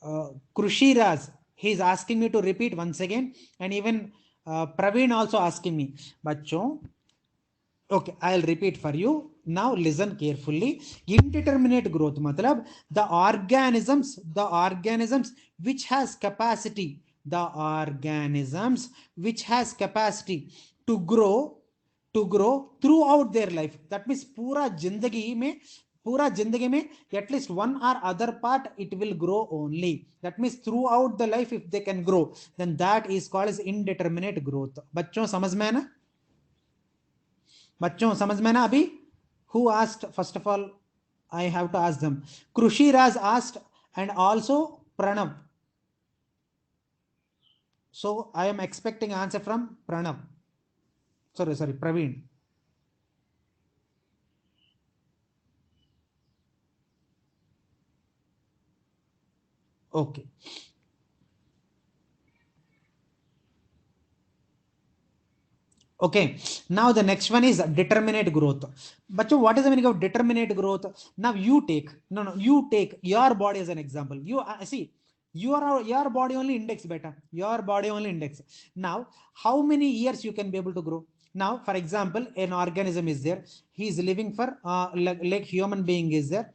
call Krushi Raj? He is asking me to repeat once again, and even Praveen also asking me. Bachcho, okay, I'll repeat for you. Now listen carefully. Indeterminate growth, matlab the organisms which has capacity, to grow throughout their life. That means पूरा जिंदगी में at least one or other part it will grow only. That means throughout the life if they can grow, then that is called as indeterminate growth. बच्चों समझ में है ना? बच्चों समझ में ना अभी? Who asked? First of all, I have to ask them. Krushi Raj asked and also Pranav. So I am expecting answer from Pranav. Sorry, Praveen. Okay. Okay, now the next one is determinate growth. But what is the meaning of determinate growth? Now you take, no, you take your body as an example. You see, your body only index beta, your body only index. Now, how many years you can be able to grow? Now, for example, an organism is there. He is living for like human being is there.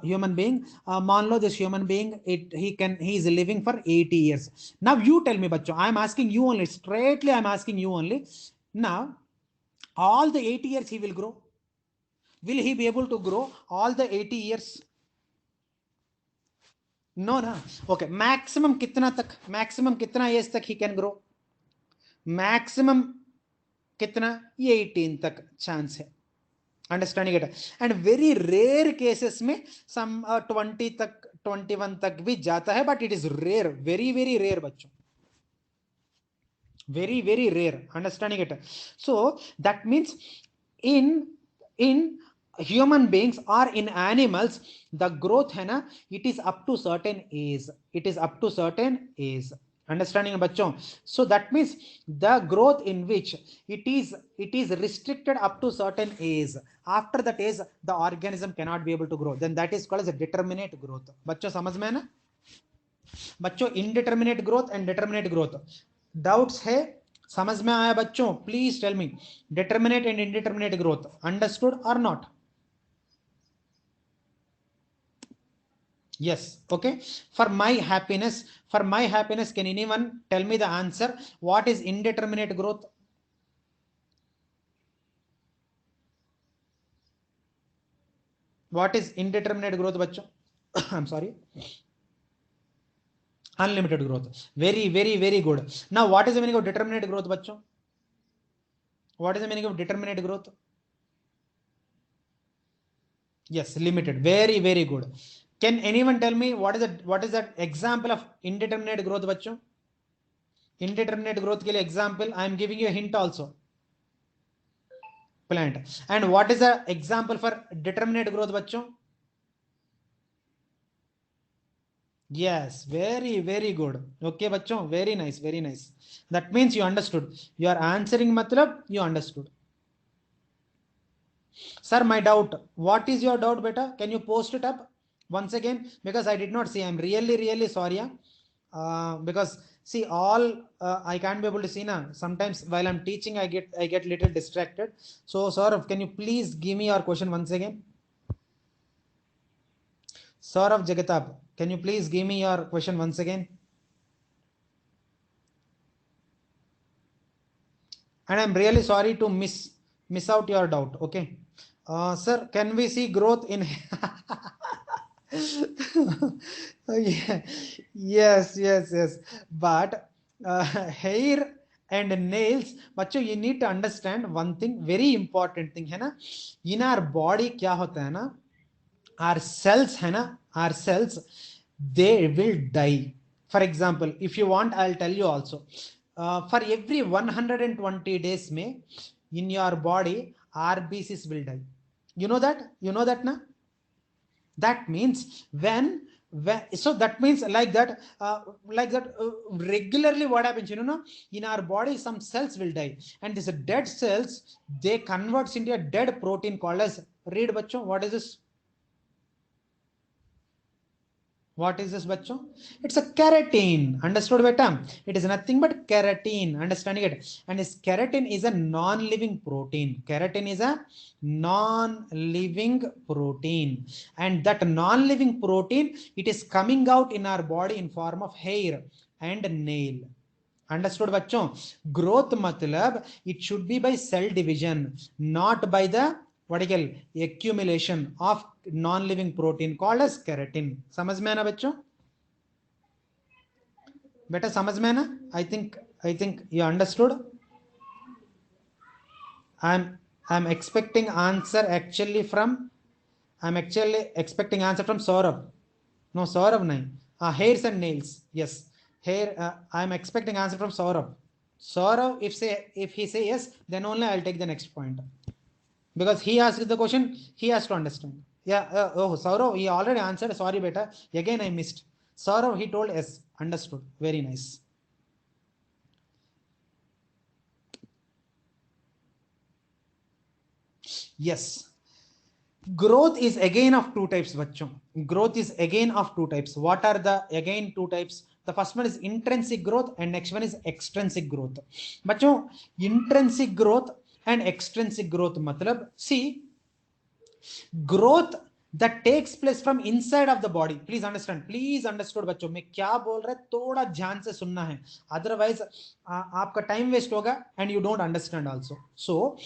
Human being, मान लो this human being, he is living for 80 years. Now you tell me, bachcho, I am asking you only, straightly I am asking you only. Now, all the 80 years he will grow. Will he be able to grow all the 80 years? No, no. Okay. Maximum kitna years tak he can grow? Maximum kitna 18 tak chance hai. Understanding it? And very rare cases में some 20 तक 21 तक भी जाता है, but it is rare, very rare बच्चों. Very rare. Understanding it? So that means in human beings or in animals, the growth है ना, it is up to certain age. It is up to certain age. Understanding bachon? So that means the growth in which it is restricted up to certain age. After that age, the organism cannot be able to grow. Then that is called as a determinate growth. बच्चों समझ में है ना? बच्चों indeterminate growth and determinate growth. Doubts है? समझ में आया बच्चों? Please tell me. Determinate and indeterminate growth. Understood or not? Yes. Okay. For my happiness, can anyone tell me the answer? What is indeterminate growth? What is indeterminate growth, bachcho? I'm sorry. Unlimited growth. Very good. Now, what is the meaning of determinate growth, bachcho? What is the meaning of determinate growth? Yes, limited. Very good. Can anyone tell me what is that example of indeterminate growth, bachcho? Indeterminate growth के लिए example, I am giving you a hint also. Plant. And what is the example for determinate growth, bachcho? Yes, very good. Okay, bachcho, very nice. That means you understood. You are answering matlab you understood. Sir, my doubt. What is your doubt, beta? Can you post it up once again? Because I did not see. I'm really sorry. Because see, all I can't be able to see now. Sometimes while I'm teaching, I get little distracted. So, Saurav, can you please give me your question once again? Saurav Jagatab, can you please give me your question once again? And I'm really sorry to miss out your doubt. Okay. Sir, can we see growth in yeah. Yes. But hair and nails, बच्चों you need to understand one thing, very important thing है ना, in our body क्या होता है ना, our cells है ना, our cells, they will die. For example, if you want, I'll tell you also. For every 120 days में in your body, RBCs will die. You know that na? That means when so that means like that regularly what happens, you know, in our body some cells will die, and these dead cells, they converts into a dead protein called as, read bachcho, what is this? What is this, bachcho? It's a keratin. Understood, beta? It is nothing but keratin. Understanding it? And this keratin is a non-living protein. Keratin is a non-living protein. And that non-living protein, it is coming out in our body in form of hair and nail. Understood, bachcho? Growth matlab, it should be by cell division, not by the what you call accumulation of non-living protein called as keratin. समझ में है ना बच्चों? बेटा समझ में है ना? I think you understood. I'm expecting answer actually from Saurabh. No, Saurabh nahi. Hairs and nails. Yes. Here I am expecting answer from Saurav. Saurav, if he say yes, then only I'll take the next point, because he asked the question, he has to understand. Yeah, oh, Saurav, he already answered. Sorry, beta. Again, I missed. Saurav, he told yes. Understood. Very nice. Yes. Growth is again of two types, bachcho. Growth is again of two types. What are the again two types? The first one is intrinsic growth and next one is extrinsic growth. Bachcho, intrinsic growth and extrinsic growth matlab, see, growth that takes place from inside of the body. Please understand, please understood बच्चों. मैं क्या बोल रहा है थोड़ा ध्यान से सुनना है, otherwise आपका time waste होगा and you don't understand also. So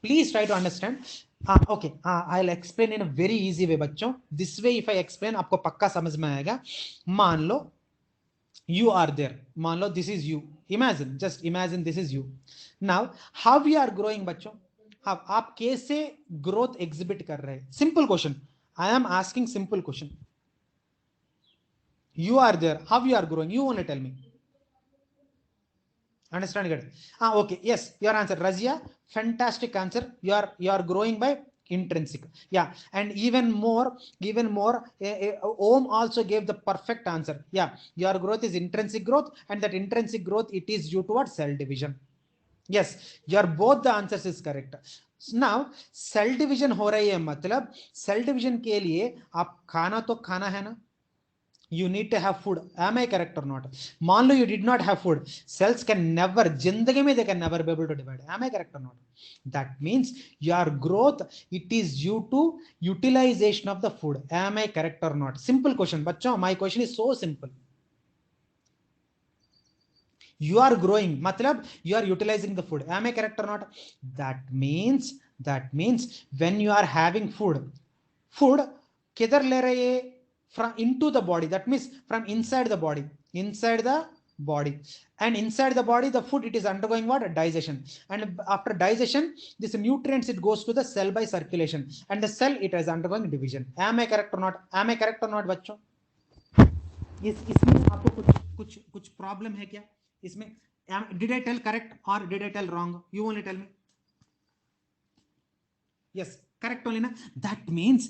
please try to understand. Okay, I'll explain in a very easy way बच्चों. This way if I explain आपको पक्का समझ में आएगा. मान लो you are there, मान लो this is you, imagine, just imagine this is you. Now how we are growing बच्चों, आप कैसे ग्रोथ एग्जिबिट कर रहे हैं? Simple question, I am asking simple question. You are there, how you are growing, you only tell me. Understand it? Okay, yes, your answer, Razia, fantastic answer. You are growing by intrinsic. Yeah, and even more, Om also gave the perfect answer. Yeah, your growth is intrinsic growth, and that intrinsic growth, it is due towards cell division. Yes, your both the answers is correct. Now cell division हो रही है, मतलब cell division के लिए आप खाना तो खाना है ना, you need to have food. Am I correct or not? मान लो you did not have food, cells can never, जिंदगी में they can never be able to divide. Am I correct or not? That means your growth, it is due to utilization of the food. Am I correct or not? Simple question बच्चों, my question is so simple. You are growing matlab you are utilizing the food. Am I correct or not? That means when you are having food किधर ले रहे हैं? From into the body. That means from inside the body, and inside the body the food, it is undergoing what? Digestion. And after digestion, this nutrients, it goes to the cell by circulation, and the cell, it is undergoing division. Am I correct or not? Am I correct or not बच्चों? इसमें आपको कुछ problem है क्या इसमें? Did I tell correct or did I tell wrong? You only tell me. Yes, correct only na. That means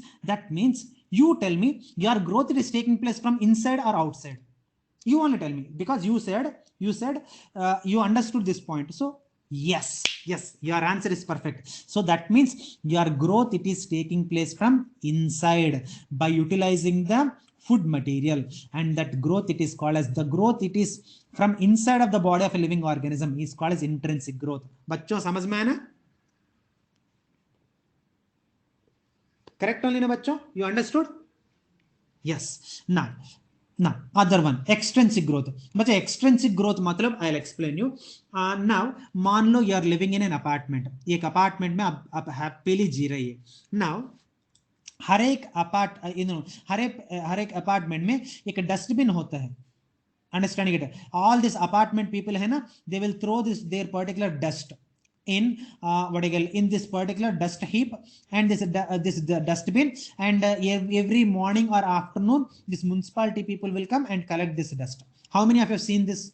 you tell me your growth is taking place from inside or outside. You only tell me, because you said you understood this point. So yes, your answer is perfect. So that means your growth, it is taking place from inside by utilizing the food material, and that growth, it is called as the growth, it is from inside of the body of a living organism, is called as intrinsic growth. बच्चों समझ में है ना? Correct only na बच्चों? You understood? Yes. Now other one, extrinsic growth. बच्चे extrinsic growth मतलब I'll explain you. Now मान लो you are living in an apartment. एक apartment में आप happily जी रही है. Now हर एक अपार्टमेंट में एक डस्टबिन होता है. Understanding it? All this apartment people है ना, they will throw this there particular dust in in this particular dust heap, and this dustbin, and every morning or afternoon this municipality people will come and collect this dust. How many of you have seen this?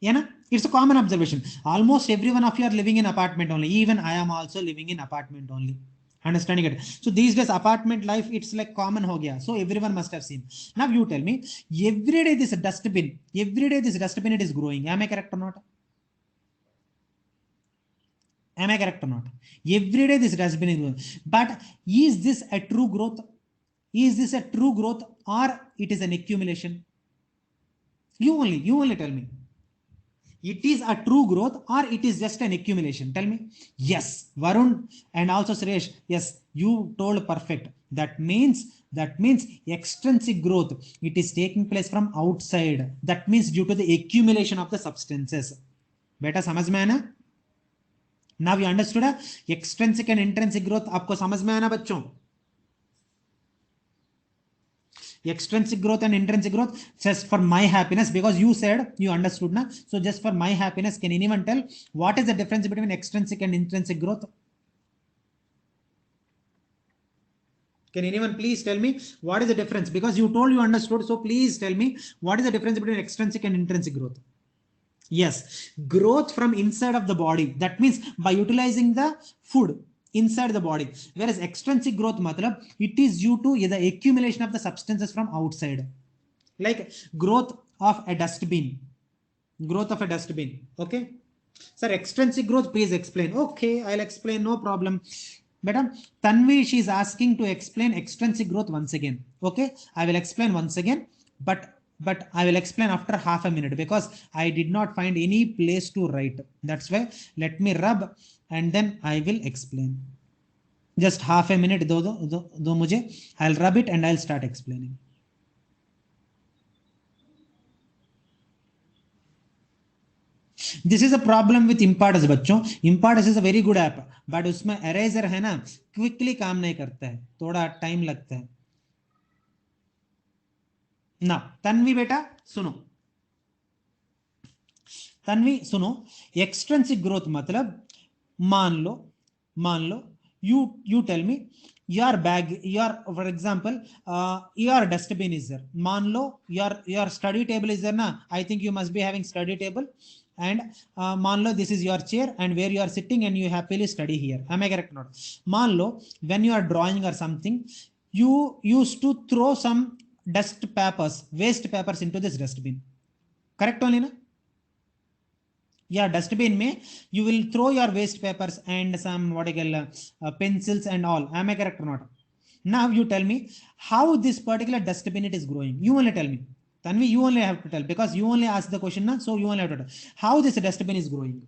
Yeah, na? It's a common observation. Almost every one of you are living in apartment only. Even I am also living in apartment only. Understanding it? So these days apartment life, it's like common ho gaya. So everyone must have seen. Now you tell me, every day this dustbin, it is growing. Am I correct or not? Am I correct or not? Every day this dustbin is growing. But is this a true growth? Is this a true growth, or it is an accumulation? You only tell me. It is a true growth or it is just an accumulation? Tell me. Yes, Varun and also Suresh, yes, you told perfect. That means extrinsic growth, it is taking place from outside. That means due to the accumulation of the substances. बेटा समझ में है ना? Now you understood extrinsic and intrinsic growth. आपको समझ में है ना बच्चों? Extrinsic growth and intrinsic growth, just for my happiness, because you said you understood na. So just for my happiness, can anyone tell what is the difference between extrinsic and intrinsic growth? Can anyone please tell me what is the difference? Because you told you understood, so please tell me what is the difference between extrinsic and intrinsic growth? Yes, growth from inside of the body, that means by utilizing the food inside the body. Whereas extrinsic growth matlab it is due to the accumulation of the substances from outside, like growth of a dustbin. Growth of a dustbin. Okay sir, extrinsic growth please explain. Okay, I'll explain, no problem. Madam Tanvi, she is asking to explain extrinsic growth once again. Okay, I will explain once again, but I will explain after half a minute because I did not find any place to write. That's why let me rub and then I will explain. Just half a minute do mujhe. I'll rub it and I'll start explaining. This is a problem with Impartus बच्चों. Impartus is a very good app, but उसमें eraser है ना, quickly काम नहीं करता है, थोड़ा time लगता है ना. तन्वी बेटा सुनो, तन्वी सुनो. एक्सट्रिंसिक ग्रोथ मतलब मान लो you tell me your bag, your for example your dustbin is there. मान लो your study table is there na, I think you must be having study table, and मान लो this is your chair and where you are sitting and you happily study here. Am I correct or not? मान लो when you are drawing or something, you used to throw some dust papers, waste papers into this dustbin. Correct only na? Yeah, dustbin mein you will throw your waste papers and some what I call pencils and all. Am I correct or not? Now you tell me how this particular dustbin it is growing. You only tell me. Tanvi, you only have to tell because you only asked the question now, so you only have to tell how this dustbin is growing.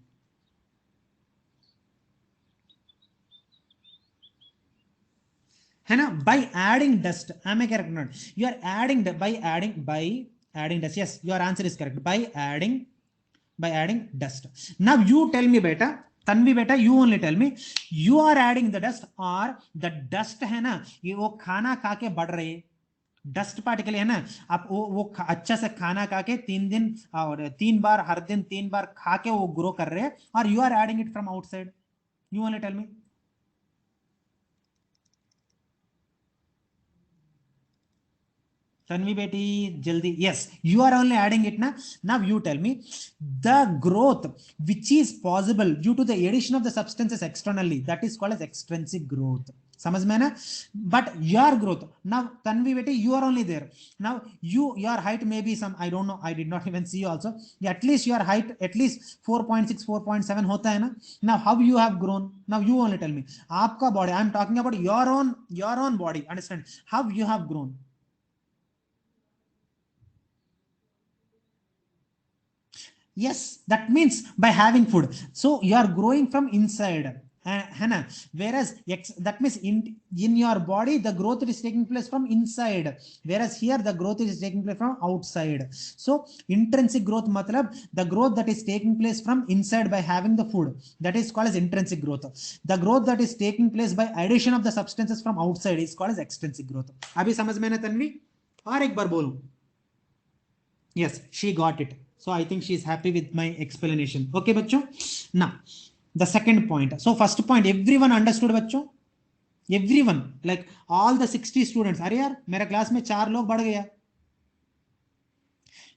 है ना, by adding dust. Am I correct or not? You are adding by adding dust. Yes, your answer is correct. By adding dust. Now you tell me beta, Tanvi beta, you only tell me you are adding the dust or the dust है ना, ये वो खाना खा के बढ़ रहे dust particle है ना, आप वो अच्छा से खाना खा के 3 दिन और 3 बार हर दिन 3 बार खा के वो ग्रो कर रहे हैं, और you are adding it from outside. You only tell me. Tanvi beti, jaldi. Yes, you are only adding it na. Now you tell me the growth which is possible due to the addition of the substances externally, that is called as extrinsic growth. समझ में ना. But your growth now, Tanvi beti, you are only there. Now your height may be some, I don't know, I did not even see you also. Yeah, at least your height at least 4.6 4.7 होता है ना. Now how you have grown? Now you only tell me. आपका body, I am talking about your own body. Understand how you have grown? Yes, that means by having food. So you are growing from inside. Hannah. Whereas that means in your body the growth is taking place from inside, whereas here the growth is taking place from outside. So intrinsic growth matlab the growth that is taking place from inside by having the food, that is called as intrinsic growth. The growth that is taking place by addition of the substances from outside is called as extrinsic growth. Abhi samajh mein na Tanvi? Aur ek bar bolu. Yes, she got it. So I think she is happy with my explanation. Okay, bachcho. Now, the second point. So first point, everyone understood, bachcho? Everyone, like all the 60 students. अरे यार, मेरा class में 4 लोग बढ़ गया.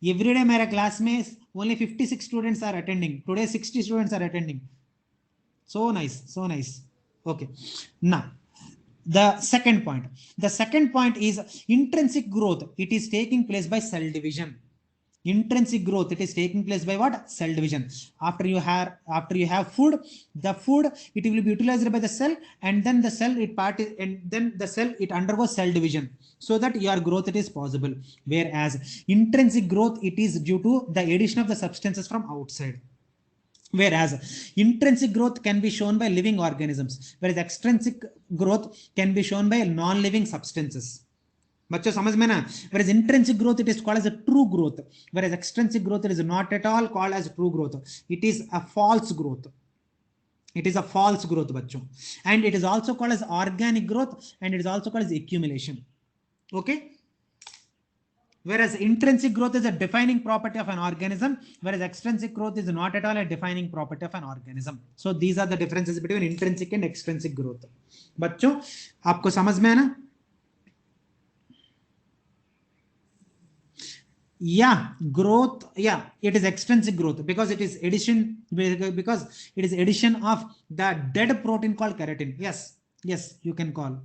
Every day मेरा class में only 56 students are attending. Today 60 students are attending. So nice, so nice. Okay. Now, the second point. The second point is intrinsic growth. It is taking place by cell division. Intrinsic growth, it is taking place by what? Cell division. After you have food, the food it will be utilized by the cell, and then the cell it undergoes cell division, so that your growth it is possible. Whereas intrinsic growth it is due to the addition of the substances from outside. Whereas intrinsic growth can be shown by living organisms, whereas extrinsic growth can be shown by non-living substances. बच्चों समझ में ना. Whereas intrinsic growth it is called as a true growth, whereas extrinsic growth it is not at all called as true growth. It is a false growth. It is a false growth, bachcho. And it is also called as organic growth, and it is also called as accumulation. Okay. Whereas intrinsic growth is a defining property of an organism, whereas extrinsic growth is not at all a defining property of an organism. So these are the differences between intrinsic and extrinsic growth. बच्चों आपको समझ में है ना? Yeah, growth. Yeah, it is extrinsic growth because it is addition, because it is addition of the dead protein called keratin. Yes, yes, you can call.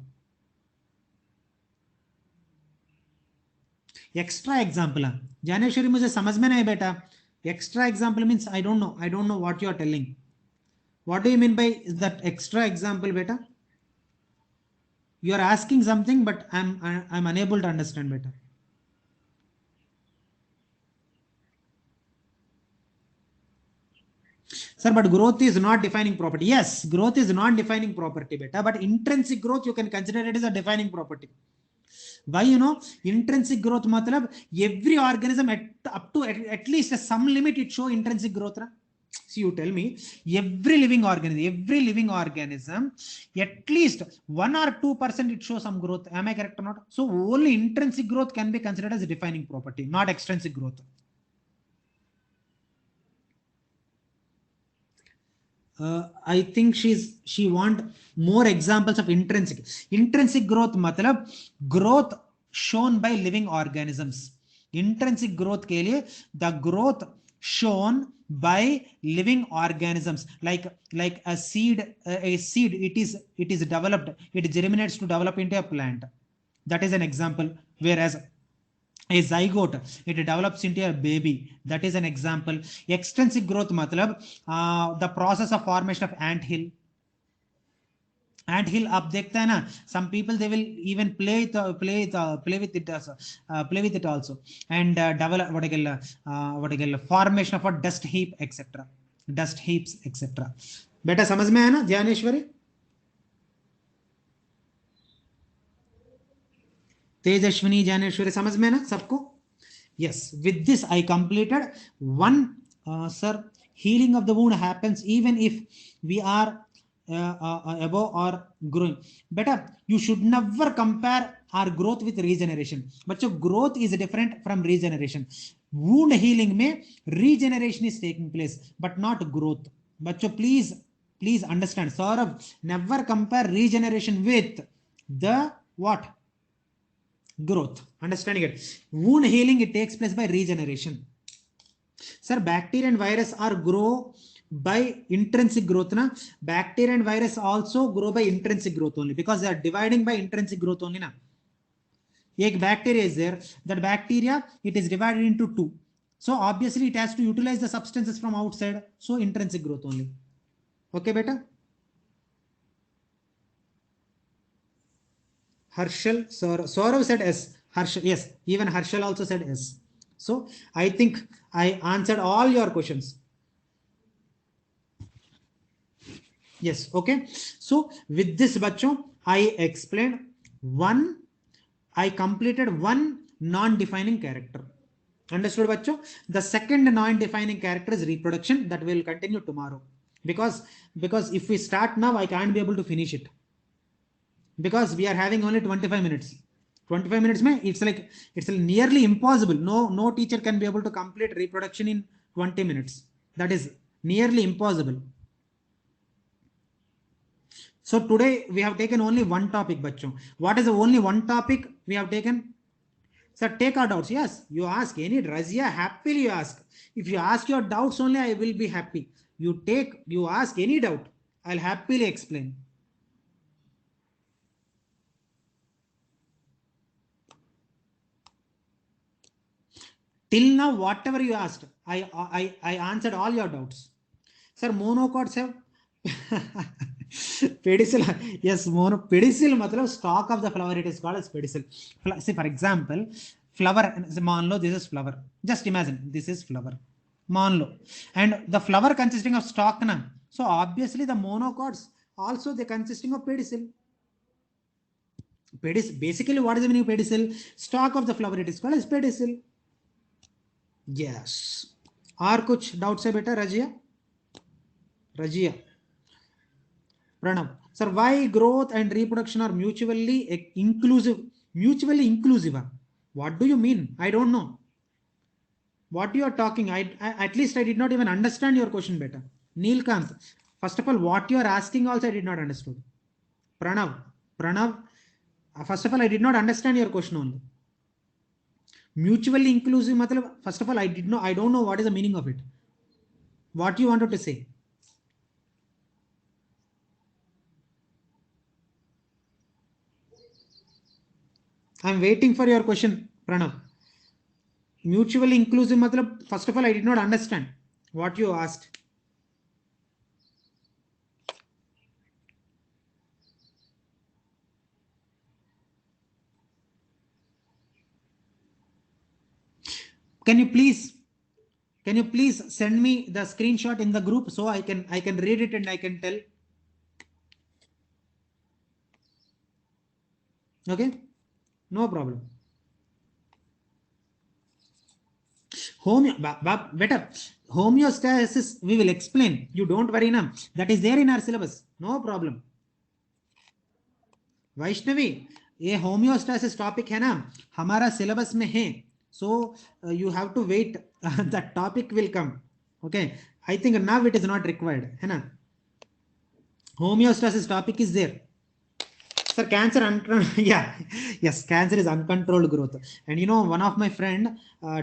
Extra example Gyaneshwari मुझे समझ में नहीं बेटा. Extra example means I don't know what you are telling. What do you mean by that extra example बेटा? You are asking something but I'm unable to understand better. Sir, but growth is not defining property. Yes, growth is not defining property beta, but intrinsic growth you can consider it as a defining property. Why? You know, intrinsic growth matlab every organism up to at least some limit it show intrinsic growth ra? So you tell me, every living organism at least 1 or 2% it shows some growth. Am I correct or not? So only intrinsic growth can be considered as a defining property, not extrinsic growth. I think she want more examples of intrinsic growth matlab growth shown by living organisms. Intrinsic growth ke liye the growth shown by living organisms, like a seed, it is developed, it germinates to develop into a plant. That is an example. Whereas a zygote, it develops into a baby. That is an example. Extensive growth matlab the process of formation of ant hill. आप देखते हैं ना, some people they will even play with it also, and develop what I call formation of a dust heap etc. Dust heaps etc. बेटा समझ में है ना ज्ञानेश्वरी? तेजस्विनी, ज्ञानेश्वरी समझ में ना सबको? Yes, with this I completed one. Sir, healing of the wound happens even if we are above or growing. Better, you should never compare our growth with regeneration. But your growth is different from regeneration. Wound healing में regeneration is taking place, but not growth. But please understand, Saurav, never compare regeneration with the what? Growth. Understanding it? Wound healing, it takes place by regeneration. Sir, bacteria and virus are grow by intrinsic growth na? Bacteria and virus also grow by intrinsic growth only, because they are dividing by intrinsic growth only na. Ek bacteria is there, that bacteria it is divided into two, so obviously it has to utilize the substances from outside, so intrinsic growth only. Okay beta? Harshal, Saurav said yes. Harshal, yes, even Harshal also said yes. So I think I answered all your questions. Yes, okay. So with this bachcho, I explained one, I completed one non-defining character. Understood bachcho? The second non-defining character is reproduction, that will continue tomorrow, because if we start now I can't be able to finish it, because we are having only 25 minutes. 25 minutes mein it's nearly impossible. No teacher can be able to complete reproduction in 20 minutes. That is nearly impossible. So today we have taken only one topic bachcho. What is the only one topic we have taken? Sir, take our doubts. Yes, you ask any, Razia, happily you ask. If you ask your doubts only, I will be happy. You ask any doubt, I'll happily explain. Till now, whatever you asked, I answered all your doubts. Sir, monocots have pedicel. Yes, pedicel matlab stalk of the flower, it is called as pedicel. See, for example, flower, मान लो this is flower. Just imagine this is flower. मान लो, and the flower consisting of stalk na. So obviously the monocots also they consisting of pedicel. Basically, what is the meaning of pedicel? Stalk of the flower, it is called as pedicel. Yes. और कुछ doubts है बेटा? Razia, Pranav. Sir, why growth and reproduction are mutually inclusive? Mutually inclusive, what do you mean? I don't know what you are talking. I at least I did not even understand your question better. Neelkant, first of all, what you are asking also I did not understood. Pranav, first of all, I did not understand your question only. Mutually inclusive matlab, first of all, I don't know what is the meaning of it. What you wanted to say? I'm waiting for your question, Pranav. Mutually inclusive matlab, first of all, I did not understand what you asked. Can you please send me the screenshot in the group so I can read it and I can tell? Okay, no problem. Better homeostasis we will explain, you don't worry now, that is there in our syllabus, no problem. Vaishnavi, ये homeostasis topic है ना, हमारा syllabus में है, so you have to wait, the topic will come. Okay, I think now it is not required है ना. Homeostasis topic is there. Sir, cancer, yeah, yes, cancer is uncontrolled growth. And you know, one of my friend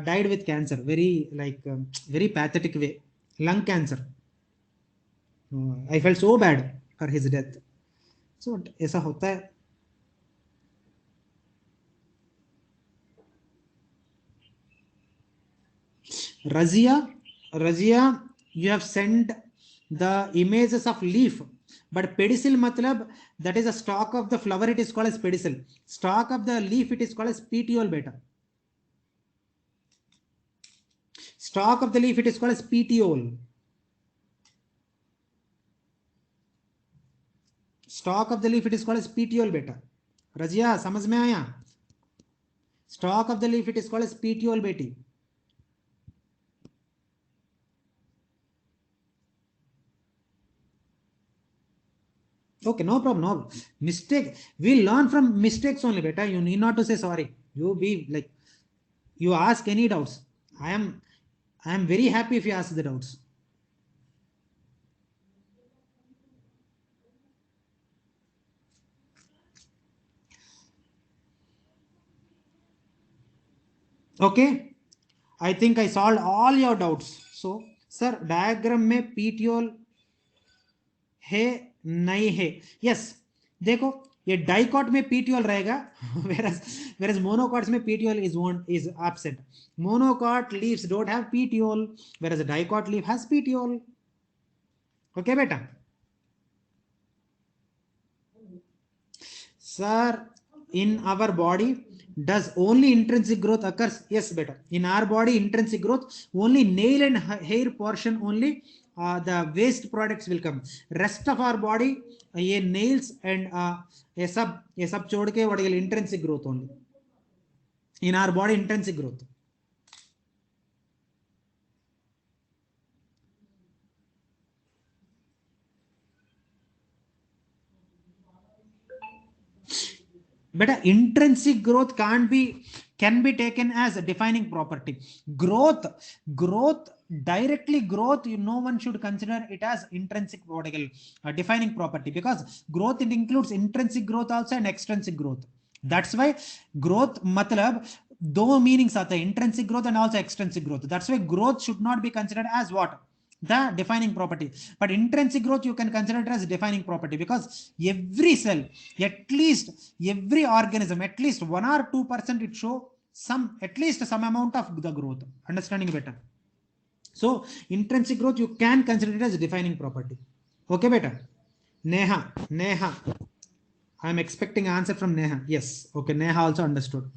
died with cancer, very like very pathetic way, lung cancer. I felt so bad for his death. So ऐसा होता है. Razia, you have sent the images of leaf, but pedicel matlab, that is a stalk of the flower, it is called as pedicel. Stalk of the leaf, it is called as petiole beta. Stalk of the leaf, it is called as petiole. Stalk of the leaf, it is called as petiole beta. Razia, समझ में आया? Stalk of the leaf, it is called as petiole beta. Okay, no problem, no mistake. We learn from mistakes only, beta. You need not to say sorry. You be like, you ask any doubts. I am very happy if you ask the doubts. Okay, I think I solved all your doubts. So sir, diagram में petiole है नहीं है? Yes, देखो, ये dicot में petiole रहेगा, whereas monocots में petiole is absent. Monocot leaves don't have petiole, whereas a dicot leaf has petiole. Okay beta. Sir, in our body, does only intrinsic growth occurs? Yes beta, in our body intrinsic growth, only nail and hair portion only, the waste products will come. Rest of our body, ये nails and ये सब छोड़ के what is intrinsic growth only. In our body intrinsic growth. But intrinsic growth can be taken as a defining property. Growth, directly growth, no one should consider it as intrinsic defining property, because growth, it includes intrinsic growth also and extrinsic growth. That's why growth matlab दो meanings आते हैं, intrinsic growth and also extrinsic growth. That's why growth should not be considered as what? The defining property. But intrinsic growth you can consider it as defining property, because every cell, at least every organism, at least 1 or 2% it show at least some amount of the growth. Understanding better? So intrinsic growth you can consider it as a defining property. Okay beta. Neha, I am expecting an answer from Neha. Yes, okay, Neha also understood.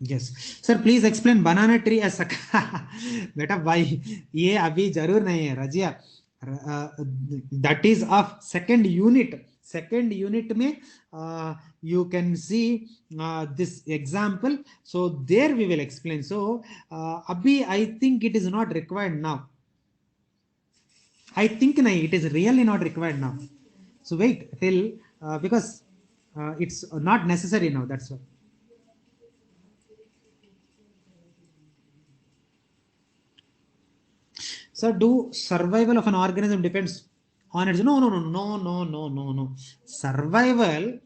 Yes sir, please explain banana tree as बेटा भाई ये अभी जरूर नहीं है Razia. That is of second unit में you can see this example, so there we will explain. So abhi I think it is not required now. I think nahi, it is really not required now. So wait till because it's not necessary now, that's why. Sir, do survival of an organism depends on its no no no no no no no no survival.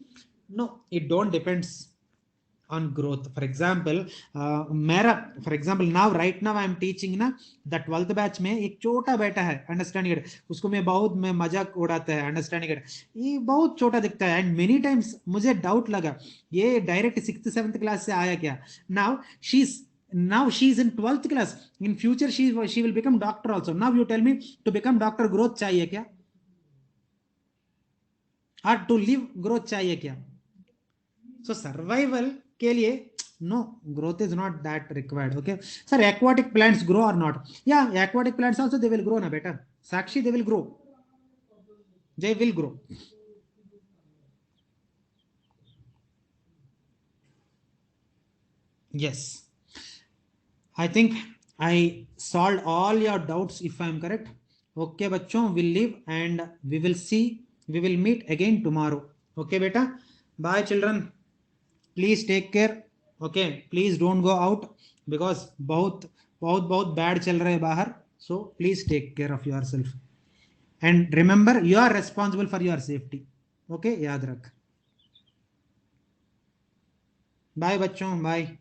No, it don't depends on growth. For example, मेरा for example now right now I am teaching ना, the 12th batch में एक छोटा बेटा है, understanding it, उसको मैं मजाक उड़ाता है, understanding it, ये बहुत छोटा दिखता है, and many times मुझे डाउट लगा ये डायरेक्ट 6th 7th क्लास से आया क्या. Now she's in 12th class. In future she will become doctor also. Now you tell me, to become doctor growth चाहिए क्या, और to live growth चाहिए क्या. So survival के लिए no, growth is not that required. Okay sir, aquatic plants grow or not? Yeah, aquatic plants also they will grow na beta. Sakshi, they will grow, they will grow. Yes, I think I solved all your doubts if I am correct. Okay bachchon, we'll leave and we will see, we will meet again tomorrow. Okay beta, bye children, please take care. Okay, please don't go out because बहुत bad चल रहा है बाहर. So please take care of yourself and remember you are responsible for your safety. Okay, याद रख. Bye बच्चों, bye.